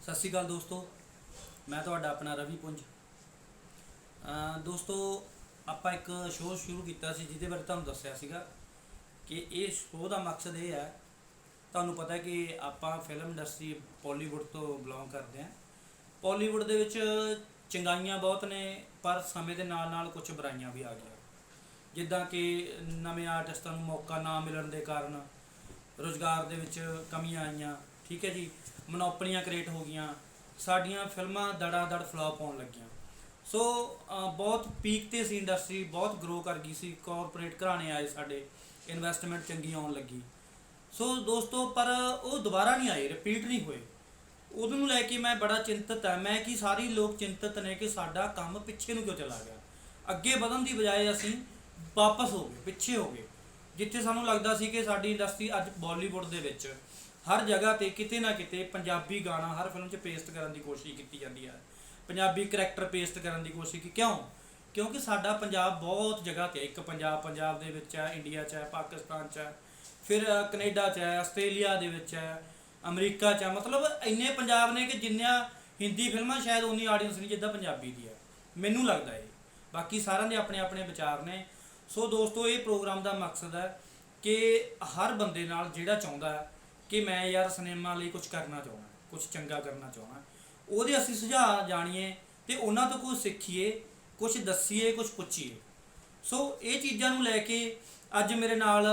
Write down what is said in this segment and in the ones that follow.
ਸਤਿ ਸ਼੍ਰੀ ਅਕਾਲ ਦੋਸਤੋ, ਮੈਂ ਤੁਹਾਡਾ ਆਪਣਾ ਰਵੀ ਪੁੰਜ। ਦੋਸਤੋ, ਆਪਾਂ ਇੱਕ ਸ਼ੋਅ ਸ਼ੁਰੂ ਕੀਤਾ ਸੀ ਜਿਹਦੇ ਬਾਰੇ ਤੁਹਾਨੂੰ ਦੱਸਿਆ ਸੀਗਾ ਕਿ ਇਹ ਸ਼ੋਅ ਦਾ ਮਕਸਦ ਇਹ ਹੈ। ਤੁਹਾਨੂੰ ਪਤਾ ਕਿ ਆਪਾਂ ਫਿਲਮ ਇੰਡਸਟਰੀ ਪੋਲੀਵੁੱਡ ਤੋਂ ਬਿਲੋਂਗ ਕਰਦੇ ਹਾਂ। ਪੋਲੀਵੁੱਡ ਦੇ ਵਿੱਚ ਚੰਗਾਈਆਂ ਬਹੁਤ ਨੇ, ਪਰ ਸਮੇਂ ਦੇ ਨਾਲ ਨਾਲ ਕੁਝ ਬੁਰਾਈਆਂ ਵੀ ਆ ਗਈਆਂ। ਜਿੱਦਾਂ ਕਿ ਨਵੇਂ ਆਰਟਿਸਟਾਂ ਨੂੰ ਮੌਕਾ ਨਾ ਮਿਲਣ ਦੇ ਕਾਰਨ ਰੁਜ਼ਗਾਰ ਦੇ ਵਿੱਚ ਕਮੀਆਂ ਆਈਆਂ। ਠੀਕ ਹੈ ਜੀ, ਮਨੋਪਲੀਆਂ ਕ੍ਰੀਏਟ ਹੋ ਗਈਆਂ, ਸਾਡੀਆਂ ਫਿਲਮਾਂ ਦੜਾ ਦੜ ਫਲੋਪ ਹੋਣ ਲੱਗੀਆਂ। ਸੋ ਬਹੁਤ ਪੀਕ 'ਤੇ ਸੀ ਇੰਡਸਟਰੀ, ਬਹੁਤ ਗਰੋ ਕਰ ਗਈ ਸੀ, ਕਾਰਪੋਰੇਟ ਘਰਾਣੇ ਆਏ, ਸਾਡੇ ਇਨਵੈਸਟਮੈਂਟ ਚੰਗੀ ਆਉਣ ਲੱਗੀ। ਸੋ ਦੋਸਤੋ, ਪਰ ਉਹ ਦੁਬਾਰਾ ਨਹੀਂ ਆਏ, ਰਿਪੀਟ ਨਹੀਂ ਹੋਏ। ਉਹਨੂੰ ਨੂੰ ਲੈ ਕੇ ਮੈਂ ਬੜਾ ਚਿੰਤਤ ਹਾਂ। ਮੈਂ ਕਿ ਸਾਰੇ ਲੋਕ ਚਿੰਤਤ ਨੇ ਕਿ ਸਾਡਾ ਕੰਮ ਪਿੱਛੇ ਨੂੰ ਕਿਉਂ ਚਲਾ ਗਿਆ। ਅੱਗੇ ਵਧਣ ਦੀ ਬਜਾਏ ਅਸੀਂ ਵਾਪਸ ਹੋ ਗਏ, ਪਿੱਛੇ ਹੋ ਗਏ। ਜਿੱਥੇ ਸਾਨੂੰ ਲੱਗਦਾ ਸੀ ਕਿ ਸਾਡੀ ਇੰਡਸਟਰੀ ਅੱਜ ਬਾਲੀਵੁੱਡ ਦੇ ਵਿੱਚ ਹਰ ਜਗ੍ਹਾ 'ਤੇ ਕਿਤੇ ਨਾ ਕਿਤੇ ਪੰਜਾਬੀ ਗਾਣਾ ਹਰ ਫਿਲਮ 'ਚ ਪੇਸਟ ਕਰਨ ਦੀ ਕੋਸ਼ਿਸ਼ ਕੀਤੀ ਜਾਂਦੀ ਹੈ, ਪੰਜਾਬੀ ਕਰੈਕਟਰ ਪੇਸਟ ਕਰਨ ਦੀ ਕੋਸ਼ਿਸ਼ ਕਿਉਂ? ਕਿਉਂਕਿ ਸਾਡਾ ਪੰਜਾਬ ਬਹੁਤ ਜਗ੍ਹਾ 'ਤੇ, ਇੱਕ ਪੰਜਾਬ ਦੇ ਵਿੱਚ ਹੈ, ਇੰਡੀਆ 'ਚ ਹੈ, ਪਾਕਿਸਤਾਨ 'ਚ ਹੈ, ਫਿਰ ਕੈਨੇਡਾ 'ਚ ਹੈ, ਆਸਟ੍ਰੇਲੀਆ ਦੇ ਵਿੱਚ ਹੈ, ਅਮਰੀਕਾ 'ਚ ਹੈ। ਮਤਲਬ ਇੰਨੇ ਪੰਜਾਬ ਨੇ ਕਿ ਜਿੰਨੀਆਂ ਹਿੰਦੀ ਫਿਲਮਾਂ ਸ਼ਾਇਦ ਉਨੀ ਆਡੀਅנס ਨਹੀਂ ਜਿੱਦਾਂ ਪੰਜਾਬੀ ਦੀ ਹੈ, ਮੈਨੂੰ ਲੱਗਦਾ ਇਹ। ਬਾਕੀ ਸਾਰਿਆਂ ਦੇ ਆਪਣੇ ਆਪਣੇ ਵਿਚਾਰ ਨੇ। ਸੋ ਦੋਸਤੋ, ਇਹ ਪ੍ਰੋਗਰਾਮ ਦਾ ਮਕਸਦ ਹੈ ਕਿ ਹਰ ਬੰਦੇ ਨਾਲ ਜਿਹੜਾ ਚਾਹੁੰਦਾ ਹੈ ਕਿ ਮੈਂ ਯਾਰ ਸਿਨੇਮਾ ਲਈ ਕੁਝ ਕਰਨਾ ਚਾਹੁੰਦਾ, ਕੁਝ ਚੰਗਾ ਕਰਨਾ ਚਾਹੁੰਦਾ, ਉਹਦੇ ਅਸੀਂ ਸੁਝਾਅ ਜਾਣੀਏ ਅਤੇ ਉਹਨਾਂ ਤੋਂ ਕੁਝ ਸਿੱਖੀਏ, ਕੁਝ ਦੱਸੀਏ, ਕੁਝ ਪੁੱਛੀਏ। ਸੋ ਇਹ ਚੀਜ਼ਾਂ ਨੂੰ ਲੈ ਕੇ ਅੱਜ ਮੇਰੇ ਨਾਲ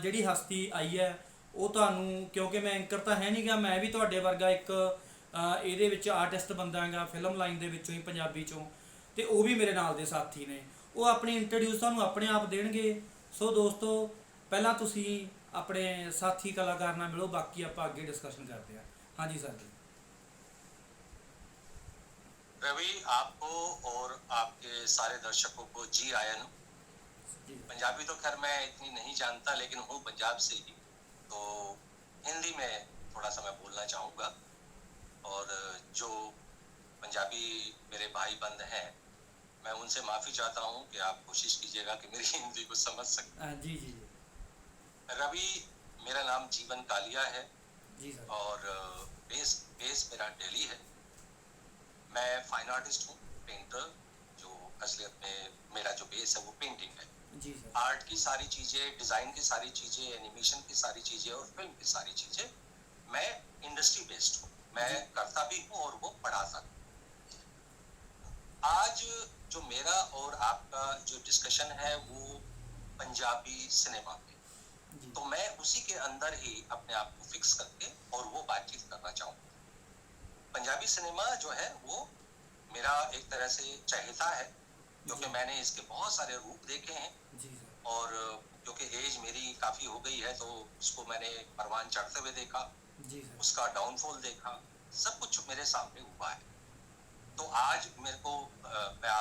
ਜਿਹੜੀ ਹਸਤੀ ਆਈ ਹੈ ਉਹ ਤੁਹਾਨੂੰ, ਕਿਉਂਕਿ ਮੈਂ ਐਂਕਰ ਤਾਂ ਹੈ ਨਹੀਂ ਗਾ, ਮੈਂ ਵੀ ਤੁਹਾਡੇ ਵਰਗਾ ਇੱਕ ਇਹਦੇ ਵਿੱਚ ਆਰਟਿਸਟ ਬੰਦਾ ਹੈਗਾ, ਫਿਲਮ ਲਾਈਨ ਦੇ ਵਿੱਚੋਂ ਹੀ, ਪੰਜਾਬੀ 'ਚੋਂ, ਅਤੇ ਉਹ ਵੀ ਮੇਰੇ ਨਾਲ ਦੇ ਸਾਥੀ ਨੇ। ਉਹ ਆਪਣੀ ਇੰਟਰੋਡਿਊਸ ਤੁਹਾਨੂੰ ਆਪਣੇ ਆਪ ਦੇਣਗੇ। ਸੋ ਦੋਸਤੋ, ਪਹਿਲਾਂ ਤੁਸੀਂ ਆਪਣੇ ਸਾਥੀ कलाकार ਨਾਲ मिलो, बाकी आप आगे डिस्कशन करते हैं। हाँ जी सर जी। रवि, आपको और आपके सारे दर्शकों को जी आयन। पंजाबी तो खैर मैं इतनी नहीं जानता, लेकिन हूँ पंजाब से ही, तो हिंदी में थोड़ा सा मैं बोलना चाहूँगा। और जो पंजाबी मेरे भाई बंद हैं, मैं उनसे माफ़ी चाहता हूँ कि आप कोशिश कीजिएगा कि मेरी हिंदी को समझ सकें। जी जी। रवि, मेरा नाम जीवन कालिया है जी सर। और बेस बेस मेरा दिल्ली है। मैं फाइन आर्टिस्ट हूँ, पेंटर, जो असलियत में मेरा जो बेस है वो पेंटिंग है। जी सर। आर्ट की सारी चीज़ें, डिज़ाइन की सारी चीज़ें, एनिमेशन की सारी चीज़ें और फिल्म की सारी चीज़ें मैं इंडस्ट्री बेस्ड हूँ। मैं करता भी हूँ और वो पढ़ाता हूँ। आज जो मेरा और आपका जो डिस्कशन है वो पंजाबी सिनेमा पे, तो मैं उसी के अंदर ही अपने आप को फिक्स करके और वो बातचीत करना चाहूँगा। पंजाबी सिनेमा जो है वो मेरा एक तरह से चहेता है, क्योंकि मैंने इसके बहुत सारे रूप देखे हैं। जी सर। और क्योंकि एज मेरी काफ़ी हो गई है, तो उसको मैंने परवान चढ़ते हुए देखा, जी सर। उसका डाउनफॉल देखा, सब कुछ मेरे सामने हुआ है। तो आज मेरे को मैं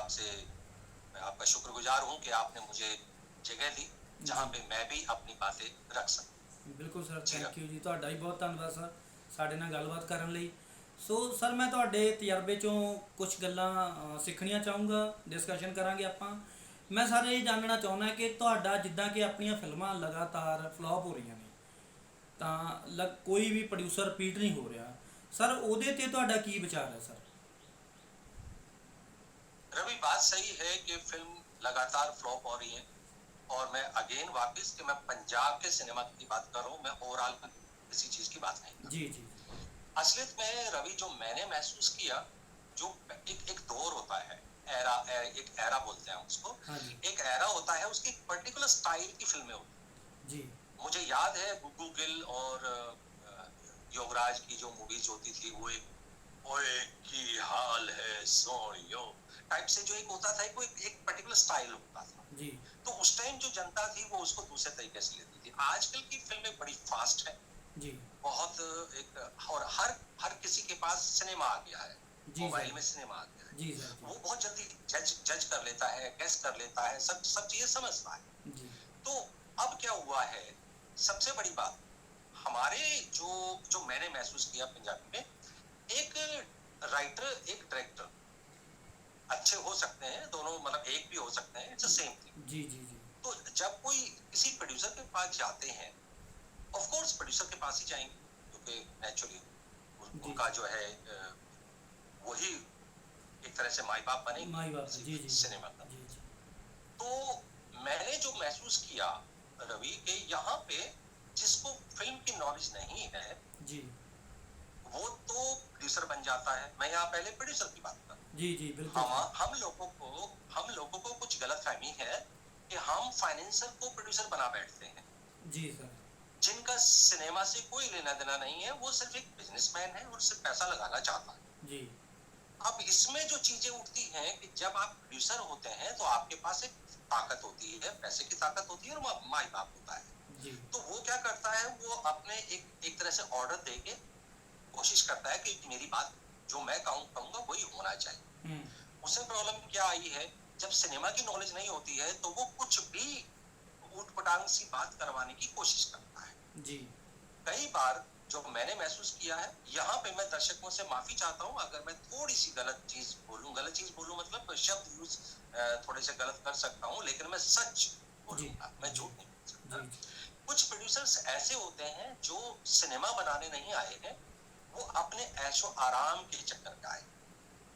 आपका शुक्रगुजार हूँ कि आपने मुझे जगह दी जहाँ पे मैं भी अपनी बातें रख सकूँ। ਬਿਲਕੁਲ ਸਰ, ਥੈਂਕ ਯੂ ਜੀ, ਤੁਹਾਡਾ ਵੀ ਬਹੁਤ ਧੰਨਵਾਦ ਸਰ ਸਾਡੇ ਨਾਲ ਗੱਲਬਾਤ ਕਰਨ ਲਈ। ਸੋ ਸਰ, ਮੈਂ ਤੁਹਾਡੇ ਤਜਰਬੇ 'ਚੋਂ ਕੁਝ ਗੱਲਾਂ ਸਿੱਖਣੀਆਂ ਚਾਹੂੰਗਾ, ਡਿਸਕਸ਼ਨ ਕਰਾਂਗੇ ਆਪਾਂ। ਮੈਂ ਸਰ ਇਹ ਜਾਣਨਾ ਚਾਹੁੰਦਾ ਕਿ ਤੁਹਾਡਾ, ਜਿੱਦਾਂ ਕਿ ਆਪਣੀਆਂ ਫਿਲਮਾਂ ਲਗਾਤਾਰ ਫਲੋਪ ਹੋ ਰਹੀਆਂ ਨੇ, ਤਾਂ ਕੋਈ ਵੀ ਪ੍ਰੋਡਿਊਸਰ ਰਿਪੀਟ ਨਹੀਂ ਹੋ ਰਿਹਾ, ਸਰ ਉਹਦੇ 'ਤੇ ਤੁਹਾਡਾ ਕੀ ਵਿਚਾਰ ਹੈ ਸਰ? रवि, बात सही है कि फिल्म लगातार फ्लॉप हो रही है, और मैं अगेन वापस कि मैं पंजाब के सिनेमा की बात कर रहा हूँ, मैं ओवरऑल किसी चीज की बात नहीं कर। जी जी। असलियत में रवि, जो मैंने महसूस किया, जो एक दौर होता है, एक एरा बोलते हैं उसको। हाँ जी। एक एरा होता है, उसकी पर्टिकुलर स्टाइल की फिल्में होती जी। मुझे याद है गुग्गू गिल और योगराज की जो मूवीज होती थी, वो एक ओए की हाल है सोनियो टाइप से जो एक होता था, एक पर्टिकुलर स्टाइल होता था जी। तो उस टाइम जो जनता थी वो उसको दूसरे तरीके से लेती थी। आजकल की फिल्में बड़ी फास्ट है जी। बहुत एक, और हर किसी के पास सिनेमा आ गया है, मोबाइल में सिनेमा आ गया है। जी सर। वो बहुत जल्दी जज कर लेता है, गेस कर लेता है, सब चीजें समझता है जी। तो अब क्या हुआ है, सबसे बड़ी बात, हमारे जो मैंने महसूस किया पंजाबी में, एक राइटर एक डायरेक्टर अच्छे हो सकते हैं, दोनों मतलब एक भी हो सकते हैं, इट्स सेम थिंग। जी जी जी। तो जब कोई किसी प्रोड्यूसर के पास जाते हैं, ऑफ कोर्स प्रोड्यूसर के पास ही जाएंगे, क्योंकि नेचुरली जी। उनका जो है वही एक तरह से माई बाप बने माई बाप, जी जी सिनेमा का। जी जी तो मैंने जो महसूस किया रवि कि यहाँ पे जिसको फिल्म की नॉलेज नहीं है जी वो तो प्रोड्यूसर बन जाता है। मैं यहाँ पहले प्रोड्यूसर की बात कर, जी जी बिल्कुल हम सर। हम लोगों को कुछ गलतफहमी है कि हम फाइनेंसर को प्रोड्यूसर बना बैठते हैं, जी सर। जिनका सिनेमा से कोई लेना देना नहीं है, वो सिर्फ एक बिजनेसमैन है और सिर्फ पैसा लगाना चाहता है। जी अब इसमें जो चीजें उठती हैं कि जब आप प्रोड्यूसर होते हैं तो आपके पास एक ताकत होती है, पैसे की ताकत होती है और माई बाप होता है। जी तो वो क्या करता है, वो अपने एक तरह से ऑर्डर देके कोशिश करता है कि मेरी बात जो मैं कहूंगा वही होना चाहिए। उसे प्रॉब्लम क्या आई है, जब सिनेमा की नॉलेज नहीं होती है तो वो कुछ भी ऊटपटांग सी बात करवाने की कोशिश करता है। जी कई बार जो मैंने महसूस किया है, यहाँ पे मैं दर्शकों से माफी चाहता हूँ अगर मैं थोड़ी सी गलत चीज बोलूं मतलब शब्द यूज थोड़े से गलत कर सकता हूँ, लेकिन मैं सच बोलूंगा, मैं झूठ नहीं बोल सकता। कुछ प्रोड्यूसर्स ऐसे होते हैं जो सिनेमा बनाने नहीं आए हैं, वो अपने ऐशो आराम के चक्कर में आए,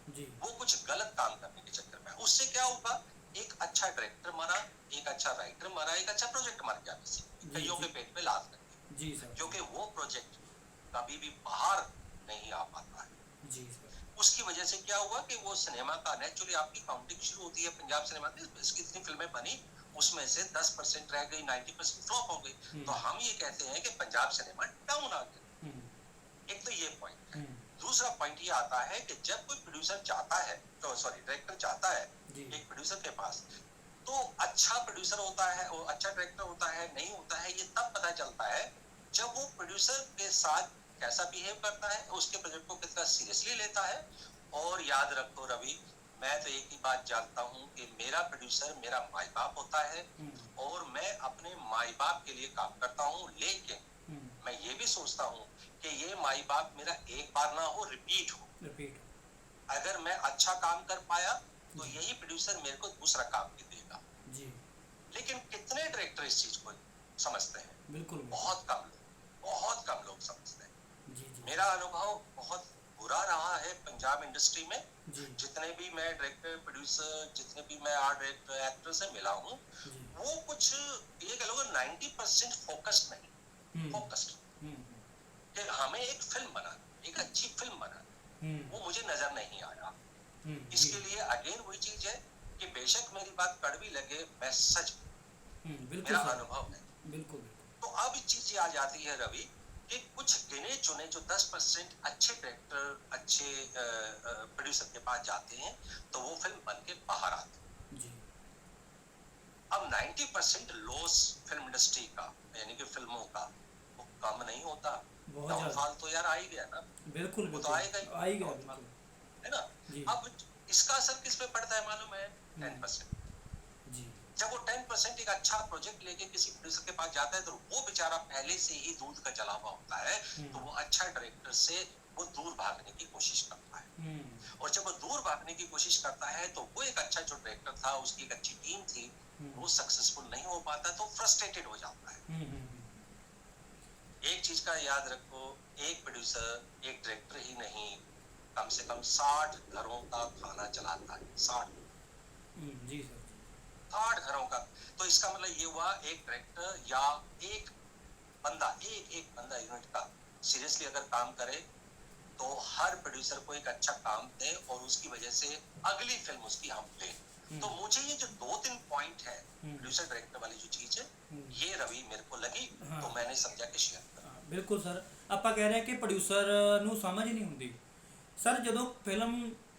जी वो कुछ गलत काम करने के चक्कर में। उससे क्या होगा, एक अच्छा डायरेक्टर मरा, एक अच्छा राइटर मरा, एक अच्छा प्रोजेक्ट मर गया, कईयों के पेट पे लात लगी, जी सर। क्योंकि वो प्रोजेक्ट कभी भी बाहर नहीं आ पाता है। जी सर। उसकी वजह से क्या हुआ कि वो सिनेमा का नेचुरली आपकी काउंटिंग शुरू होती है। पंजाब सिनेमा में कितनी फिल्में बनी, उसमें से 10% रह गई, 90% फ्लॉप हो गई। तो हम ये कहते हैं कि पंजाब सिनेमा डाउन आ गया। एक तो ये पॉइंट है। दूसरा पॉइंट ये आता है कि जब कोई प्रोड्यूसर जाता है, तो सॉरी डायरेक्टर जाता है एक प्रोड्यूसर के पास, तो अच्छा प्रोड्यूसर होता है, वो अच्छा डायरेक्टर होता है नहीं होता है, ये तब पता चलता है जब वो प्रोड्यूसर के साथ कैसा बिहेव करता है, उसके प्रोजेक्ट को कितना सीरियसली लेता है। और याद रखो रवि, मैं तो एक ही बात जानता हूँ कि मेरा प्रोड्यूसर मेरा माई बाप होता है और मैं अपने माई बाप के लिए काम करता हूँ, लेकिन मैं ये भी सोचता हूँ कि ये माई बाप मेरा एक बार ना हो, रिपीट हो। अगर मैं अच्छा काम कर पाया तो यही प्रोड्यूसर मेरे को दूसरा काम भी देगा। जी लेकिन कितने डायरेक्टर इस चीज को समझते हैं? बिल्कुल बहुत कम लोग समझते हैं। जी जी मेरा अनुभव बहुत बुरा रहा है पंजाब इंडस्ट्री में। जी जितने भी मैं डायरेक्टर प्रोड्यूसर, जितने भी मैं आर्ट डायरेक्टर एक्टर से मिला हूँ, वो कुछ ये कह लो 90% फोकस्ड नहीं, फोकस्ड कि हमें एक फिल्म बनानी, एक अच्छी फिल्म बनानी, वो मुझे नजर नहीं आया। इसके लिए अगेन वही चीज है कि बेशक मेरी बात कड़वी लगे, मैं सच मेरा अनुभव है। बिल्कुल। तो अब चीज आ जाती है रवि कि कुछ गिने चुने जो 10% अच्छे डायरेक्टर, अच्छे प्रोड्यूसर के पास जाते हैं तो वो फिल्म बन के बाहर आती है। अब 90% लॉस फिल्म इंडस्ट्री का, यानी कि फिल्मों का, वो कम नहीं होता। डाउनफॉल तो यार आ ही गया ना, बिल्कुल वो तो आएगा ही, है ना। अब इसका असर किस पे पड़ता है मालूम है? 10%। जब वो 10% एक अच्छा प्रोजेक्ट लेके किसी प्रोड्यूसर के पास जाता है तो वो बेचारा पहले से ही दूध का जला हुआ होता है, तो वो अच्छा डायरेक्टर से वो दूर भागने की कोशिश करता है। और जब वो दूर भागने की कोशिश करता है तो वो एक अच्छा जो डायरेक्टर था, उसकी एक अच्छी टीम थी, वो सक्सेसफुल नहीं हो पाता, तो फ्रस्ट्रेटेड हो जाता है। एक चीज का याद रखो, एक प्रोड्यूसर एक डायरेक्टर ही नहीं, कम से कम 60 घरों का खाना चलाता है। 60 घरों का। तो इसका मतलब ये हुआ एक डायरेक्टर या एक बंदा यूनिट का सीरियसली अगर काम करे तो हर प्रोड्यूसर को एक अच्छा काम दे और उसकी वजह से अगली फिल्म उसकी हम ले। तो मुझे ये जो 2-3 पॉइंट है प्रोड्यूसर डायरेक्टर वाली जो चीज है, ये रवि मेरे को लगी, तो मैंने समझा कि शेयर करा। बिल्कुल सर, ਆਪਾਂ ਕਹਿ ਰਹੇ ਕਿ ਪ੍ਰੋਡਿਊਸਰ ਨੂੰ ਸਮਝ ਨਹੀਂ ਹੁੰਦੀ ਸਰ, ਜਦੋਂ ਫਿਲਮ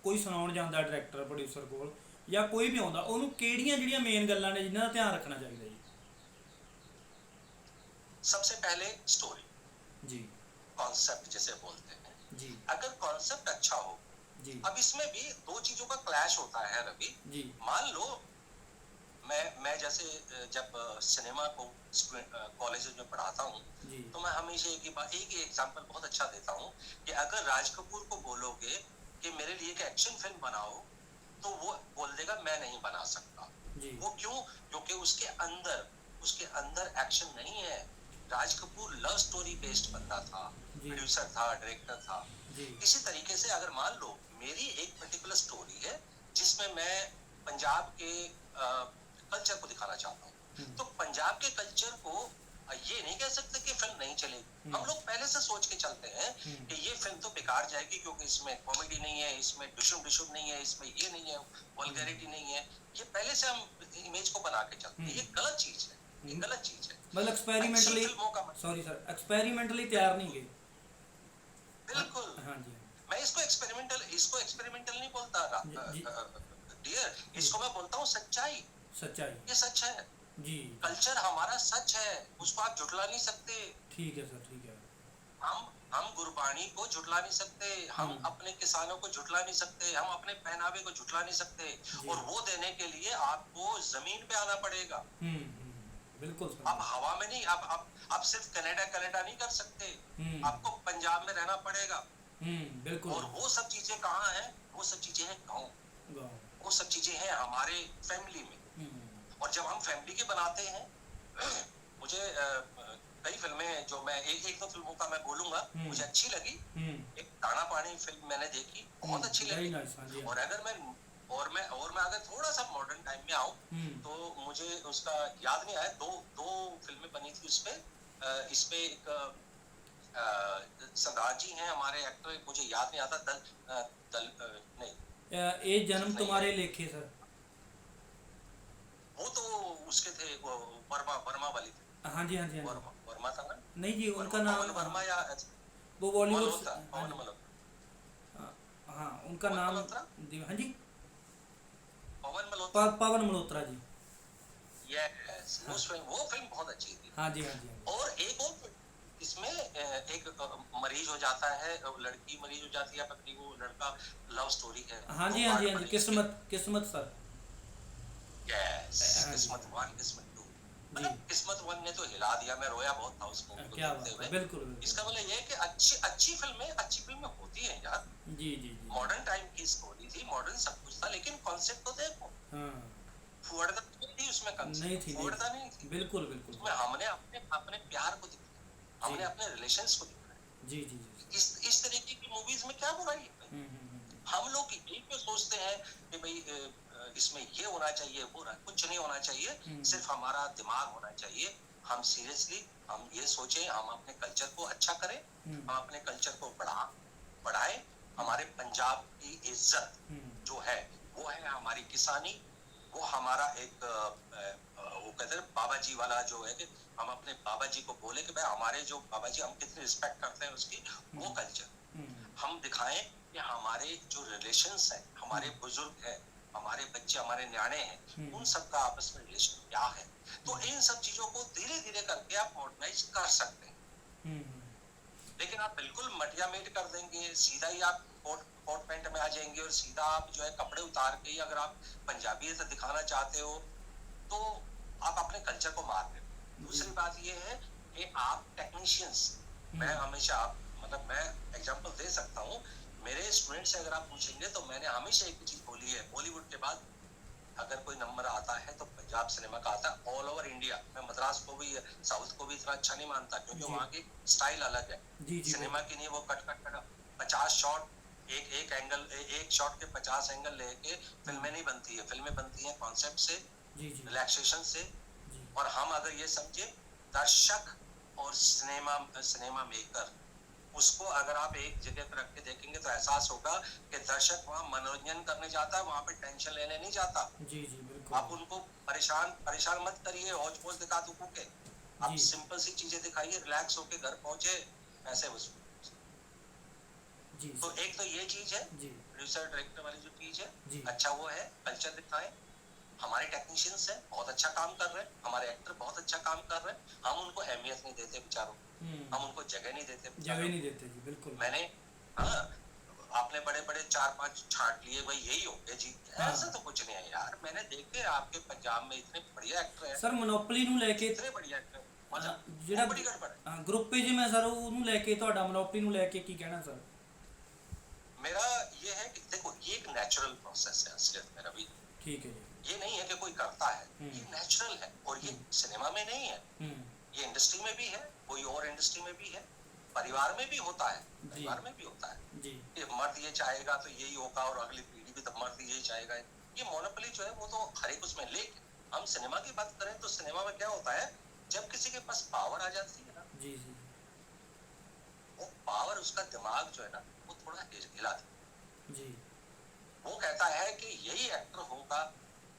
ਕੋਈ ਸੁਣਾਉਣ ਜਾਂਦਾ ਡਾਇਰੈਕਟਰ ਪ੍ਰੋਡਿਊਸਰ ਕੋਲ ਜਾਂ ਕੋਈ ਵੀ ਆਉਂਦਾ, ਉਹਨੂੰ ਕਿਹੜੀਆਂ ਜਿਹੜੀਆਂ ਮੇਨ ਗੱਲਾਂ ਨੇ ਜਿਨ੍ਹਾਂ ਦਾ ਧਿਆਨ ਰੱਖਣਾ ਚਾਹੀਦਾ ਜੀ? सबसे पहले स्टोरी जी, कॉन्सेप्ट जिसे बोलते हैं जी, अगर कॉन्सेप्ट अच्छा हो जी। अब इसमें भी दो चीजों का क्लैश होता है रवि जी। मान लो मैं जैसे जब सिनेमा को कॉलेज में पढ़ाता हूँ तो मैं हमेशा एक ही एग्जांपल बहुत अच्छा देता हूँ कि अगर राज कपूर को बोलोगे कि मेरे लिए एक एक्शन फिल्म बनाओ तो वो बोल देगा मैं नहीं बना सकता। वो क्यों? क्योंकि उसके अंदर एक्शन नहीं है। Raj Kapoor love story based बंदा था, जी प्रोड्यूसर था, डायरेक्टर था। जी इसी तरीके से अगर मान लो मेरी एक पर्टिकुलर स्टोरी है जिसमें मैं पंजाब के कल्चर को दिखाना चाहता हूँ, हम्म, तो पंजाब के कल्चर को ये नहीं कह सकते कि फिल्म नहीं चलेगी। हम लोग पहले से सोच के चलते हैं कि ये फिल्म तो बेकार जाएगी क्योंकि इसमें कॉमेडी नहीं है, इसमें डिशुम डिशुम नहीं है, इसमें ये नहीं है, वल्गैरिटी नहीं है। ये पहले से हम इमेज को बना के चलते हैं। ये गलत चीज है, ये गलत चीज है। मतलब अच्छी एक्सपेरिमेंटली, फिल्मों का सॉरी सर, एक्सपेरिमेंटली तैयार नहीं गए। बिल्कुल, हाँ जी मैं इसको एक्सपेरिमेंटल नहीं बोलता जी डियर, जी, इसको मैं बोलता हूँ सच्चाई। सच्चाई, ये सच है, जी कल्चर हमारा सच है, उसको आप झुठला नहीं सकते। ठीक है सर, ठीक है। हम गुरबानी को झुठला नहीं सकते, हम अपने किसानों को झुठला नहीं सकते, हम अपने पहनावे को झुठला नहीं सकते। और वो देने के लिए आपको जमीन पे आना पड़ेगा। बिल्कुल सर। आप हवा में नहीं, आप सिर्फ कनाडा कनाडा नहीं कर सकते, आपको पंजाब में रहना पड़ेगा। बिल्कुल। और वो सब चीजें कहाँ हैं? वो सब चीजें हैं गाँव, वो सब चीजें हैं हमारे फैमिली में। और जब हम फैमिली के बनाते हैं, मुझे कई फिल्में जो मैं एक दो फिल्मों का मैं बोलूंगा मुझे अच्छी लगी। एक दाना पानी फिल्म मैंने देखी, बहुत अच्छी लगी। और मैं अगर थोड़ा सा मॉडर्न टाइम में आऊं तो मुझे उसका याद नहीं आया, दो फिल्में बनी थी उसपे। इसपे एक सरदार जी हैं हमारे एक्टर, मुझे याद नहीं आता, नहीं, ये जन्म तुम्हारे लेखे सर। वो तो उसके थे, वो वर्मा वाली थी। हाँ जी हाँ जी हाँ जी। वर्मा था ना? नहीं जी, उनका नाम पवन वर्मा या वो बॉलीवुड। मल्होत्रा, पवन मल्होत्रा। हाँ उनका नाम हाँ जी, पवन मल्होत्रा, पवन मल्होत्रा जी। यस, वो फिल्म बहुत अच्छी थी। हाँ जी हाँ जी। और एक और इसमें एक मरीज हो जाता है, लड़की मरीज हो जाती है, पत्नी को, लड़का, लव स्टोरी है। हाँ जी हाँ जी हाँ जी, किस्मत सर। यस, किस्मत 1, किस्मत 2। मतलब किस्मत 1 ने तो हिला दिया, मैं रोया बहुत था उस मूवी को देखते हुए। बिल्कुल। इसका मतलब ये है कि अच्छी फिल्में होती हैं यार। जी जी जी। मॉडर्न टाइम की स्टोरी थी, मॉडर्न सब कुछ था, लेकिन कॉन्सेप्ट तो देखो। फुहड़ता नहीं थी उसमें, नहीं थी, फुहड़ता नहीं थी। बिल्कुल बिल्कुल। उसमें हमने अपने प्यार को दिखाया, हमने अपने रिलेशंस को दिखाया। जी जी जी। इस तरीके की मूवीज में क्या बुराई है? हम लोग यही पे सोचते हैं कि भाई इसमें ये होना चाहिए, वो कुछ नहीं होना चाहिए, सिर्फ हमारा दिमाग होना चाहिए। हम सीरियसली हम ये सोचें, हम अपने कल्चर को अच्छा करें, हम अपने कल्चर को बढ़ाएं। हमारे पंजाब की इज्जत जो है वो है हमारी किसानी, वो हमारा एक वो कहते हैं बाबा जी वाला जो है कि हम अपने बाबा जी को बोले कि भाई हमारे जो बाबा जी, हम कितनी रिस्पेक्ट करते हैं उसकी, वो कल्चर हम दिखाएं कि हमारे जो रिलेशंस हैं, हमारे बुजुर्ग हैं, हमारे बच्चे, हमारे न्याणे हैं, उन सब का आपस में रिलेशन क्या है। तो इन सब चीजों को धीरे धीरे करके आप मॉडर्नाइज कर सकते हैं। लेकिन आप बिल्कुल मटिया मेट कर देंगे, सीधा ही आप कोट पैंट में आ जाएंगे और सीधा आप जो है कपड़े उतार के ही अगर आप पंजाबी दिखाना चाहते हो तो आप अपने कल्चर को मार रहे हो। दूसरी बात ये है कि आप टेक्नीशियंस, मैं हमेशा मतलब मैं एग्जांपल दे सकता हूँ, मेरे स्टूडेंट से अगर आप पूछेंगे तो मैंने हमेशा एक चीज बोली है, बॉलीवुड के बाद अगर कोई नंबर आता है तो पंजाब सिनेमा का आता है ऑल ओवर इंडिया। मैं मद्रास को भी, साउथ को भी इतना अच्छा नहीं मानता क्योंकि वहाँ की स्टाइल अलग है। सिनेमा की नहीं, वो कट 50 शॉट, एक एंगल, एक शॉट के 50 एंगल लेके फिल्में नहीं बनती है। फिल्में बनती हैं कॉन्सेप्ट से, रिलैक्सेशन से। और हम अगर ये समझे दर्शक और सिनेमा मेकर, उसको अगर आप एक जगह पर रख के देखेंगे तो एहसास होगा कि दर्शक वहाँ मनोरंजन करने जाता है, वहाँ पे टेंशन लेने नहीं जाता। जी जी बिल्कुल। आप उनको परेशान मत करिए, हौज पौज दिखा दुखू के, आप सिंपल सी चीजें दिखाइए, रिलैक्स होके घर पहुंचे, ऐसे उसको। तो एक तो ये चीज है, प्रोड्यूसर डायरेक्टर वाली जो चीज है, अच्छा वो है कल्चर दिखाएं। हमारे टेक्नीशियंस हैं, बहुत अच्छा काम कर रहे हैं, हमारे एक्टर बहुत अच्छा काम कर रहे हैं, हम उनको अहमियत नहीं देते बेचारों, हम उनको जगह नहीं देते जी, बिल्कुल। मैंने आपने बड़े बड़े 4-5 छाट लिए, भाई यही हो गया जी, ऐसा तो कुछ नहीं है यार। मैंने देखे आपके पंजाब में इतने बढ़िया एक्टर हैं सर, मोनोपोली ਨੂੰ ਲੈ ਕੇ इतने बढ़िया एक्टर, मतलब ਜਿਹੜਾ बड़ी गड़बड़ है। ग्रुपिज्म है सर, ਉਹਨੂੰ ਲੈ ਕੇ ਤੁਹਾਡਾ मोनोपोली ਨੂੰ ਲੈ ਕੇ ਕੀ ਕਹਿਣਾ सर? मेरा ये है कि देखो ये एक नेचुरल प्रोसेस है असलियत में रवि। ठीक है जी। ये नहीं है कि कोई करता है, ये नेचुरल है। और ये सिनेमा में नहीं है, ये इंडस्ट्री में भी है, कोई और इंडस्ट्री में भी है, परिवार में भी होता है, जी परिवार में भी होता है जी कि मर्द ये चाहेगा तो यही होगा और अगली पीढ़ी भी तो मर्द यही चाहेगा। ये मोनोपोली जो है वो तो हर एक उसमें, लेकिन हम सिनेमा की बात करें तो सिनेमा में क्या होता है, जब किसी के पास पावर आ जाती है ना, जी जी वो पावर उसका दिमाग जो है ना वो थोड़ा हिला देता जी है। वो कहता है कि यही एक्टर होगा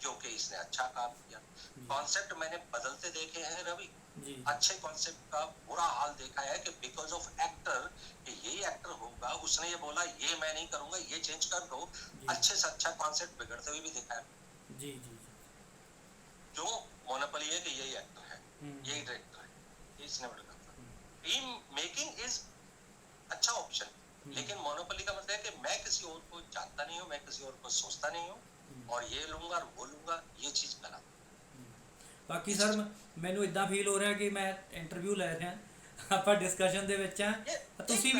क्योंकि इसने अच्छा काम किया। कॉन्सेप्ट मैंने बदलते देखे हैं रवि, जी अच्छे कॉन्सेप्ट का बुरा हाल देखा है कि बिकॉज ऑफ एक्टर, कि यही एक्टर होगा, उसने ये बोला ये मैं नहीं करूंगा, ये चेंज कर दो। अच्छे से अच्छा कॉन्सेप्ट बिगड़ते हुए भी देखा है। जी जी क्यों? मोनोपोली है कि यही एक्टर है, हम्म, यही डायरेक्टर है, यही सिनेमाटोग्राफर। फिल्म मेकिंग इज अच्छा ऑप्शन, लेकिन मोनोपोली का मतलब है कि मैं किसी और को जानता नहीं हूँ, मैं किसी और को सोचता नहीं हूँ, और ये लूंगा और वो लूंगा, ये चीज गलत। ਬਾਕੀ ਸਰ ਮੈਨੂੰ ਇਦਾਂ ਫੀਲ ਹੋ ਰਿਹਾ ਕਿ ਮੈਂ ਇੰਟਰਵਿਊ ਲੈ ਰਿਹਾ, ਆਪਾਂ ਡਿਸਕਸ਼ਨ ਦੇ ਵਿੱਚ ਆ। ਤੁਸੀਂ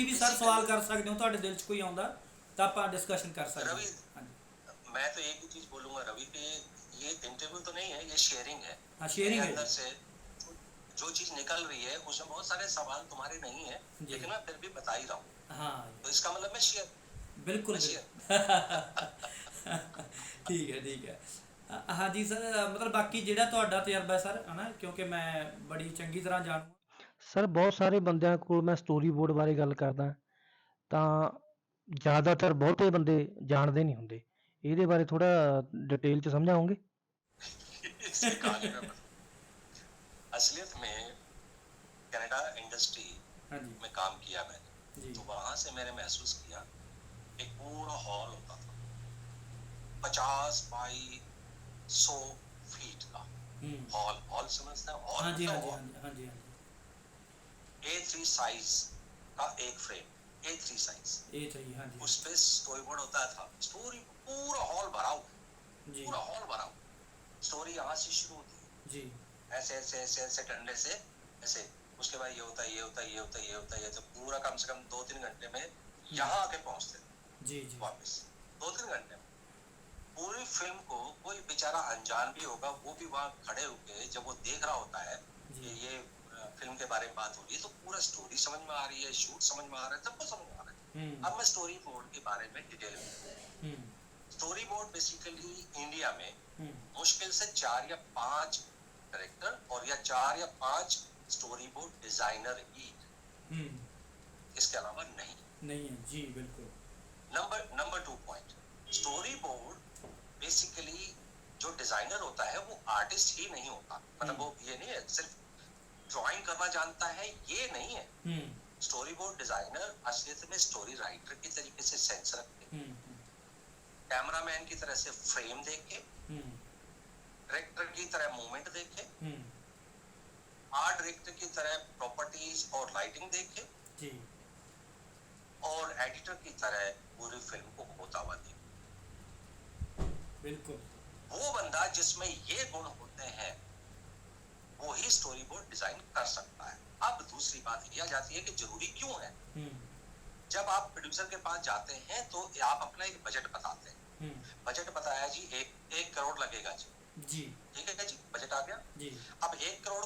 ਵੀ ਸਰ ਸਵਾਲ ਕਰ ਸਕਦੇ ਹੋ, ਤੁਹਾਡੇ ਦਿਲ 'ਚ ਕੋਈ ਆਉਂਦਾ ਤਾਂ ਆਪਾਂ डिस्कशन कर सकते रवि, हैं। मैं तो एक ही चीज बोलूंगा रवि कि ये इंटरव्यू तो नहीं है, ये शेयरिंग है। हाँ, शेयरिंग है। अंदर से जो चीज निकल रही है उसमें बहुत सारे सवाल तुम्हारे नहीं है, लेकिन मैं फिर भी बता ही रहा हूँ। हाँ तो इसका मतलब मैं शेयर, बिल्कुल ठीक है ठीक है। हाँ जी सर, मतलब बाकी ਜਿਹੜਾ ਤੁਹਾਡਾ ਤਜਰਬਾ ਸਰ ਹੈ ਨਾ, ਕਿਉਂਕਿ ਮੈਂ ਬੜੀ ਚੰਗੀ ਤਰ੍ਹਾਂ ਜਾਣੂ। ਸਰ ਬਹੁਤ ਸਾਰੇ ਬੰਦਿਆਂ ਕੋਲ ਮੈਂ ਸਟੋਰੀ ਬੋਰਡ ਬਾਰੇ ਗੱਲ ਕਰਦਾ ਤਾਂ ਜ਼ਿਆਦਾਤਰ ਬਹੁਤੇ ਬੰਦੇ ਜਾਣਦੇ ਨਹੀਂ ਹੁੰਦੇ। ਇਹਦੇ ਬਾਰੇ ਥੋੜਾ डिटेल ਚ समझाओगे? इसकी कहानी में असलियत में कनाडा इंडस्ट्री हाँ जी में काम किया मैंने, जी तो वहां से मैंने महसूस किया एक पूरा हॉल होता था 50 बाई 100 फीट का हॉल। हॉल समझते हैं? हॉल हाँ जी हाँ मतलब जी हॉल। हाँ जी हाँ A3 साइज का एक फ्रेम, A3 साइज, जी ये चाहिए हाँ जी उस पे स्टोरी बोर्ड होता था। स्टोरी पूरा हॉल भरा हुआ, जी पूरा हॉल भरा हुआ। स्टोरी यहाँ से शुरू होती है, जी ऐसे ऐसे ऐसे ऐसे डंडे से ऐसे, उसके बाद ये होता है, ये होता है, ये होता है, ये होता है, ये तो पूरा कम से कम 2-3 घंटे में यहाँ आके पहुंचते थे जी जी वापस। 2-3 घंटे में पूरी फिल्म को कोई बेचारा अनजान भी होगा, वो भी वहां खड़े होके जब वो देख रहा होता है कि ये फिल्म के बारे में बात हो रही है, तो पूरा स्टोरी समझ में आ रही है, शूट समझ में आ रहा है, सब कुछ समझ में आ रहा है। अब मैं स्टोरी बोर्ड के बारे में डिटेल में, स्टोरी बोर्ड बेसिकली इंडिया में मुश्किल से 4 या 5 डायरेक्टर और या 4 या 5 स्टोरी बोर्ड डिजाइनर ही, इसके अलावा नहीं है जी बिल्कुल। Number 2 point, story board basically जो डिजाइनर होता है वो आर्टिस्ट ही नहीं होता, मतलब वो ये नहीं है सिर्फ ड्राइंग करना जानता है, ये नहीं है। स्टोरी बोर्ड डिजाइनर असलियत में स्टोरी राइटर की तरीके से सेंस रखे, कैमरामैन की तरह से फ्रेम देखे, डायरेक्टर की तरह मूवमेंट देखे, आर्ट डायरेक्टर की तरह प्रॉपर्टीज और लाइटिंग देखे जी, और एडिटर की तरह पूरी फिल्म को होता हुआ देखे। बिल्कुल वो बंदा जिसमें ये गुण होते हैं वो ही स्टोरी बोर्ड डिजाइन कर सकता है। अब दूसरी बात यह आ जाती है कि जरूरी क्यों है। जब आप प्रोड्यूसर के पास जाते हैं तो आप अपना एक बजट बताते हैं, बजट बताया जी 1 करोड़ लगेगा जी, ठीक है जी, बजट आ गया जी। अब 1 करोड़,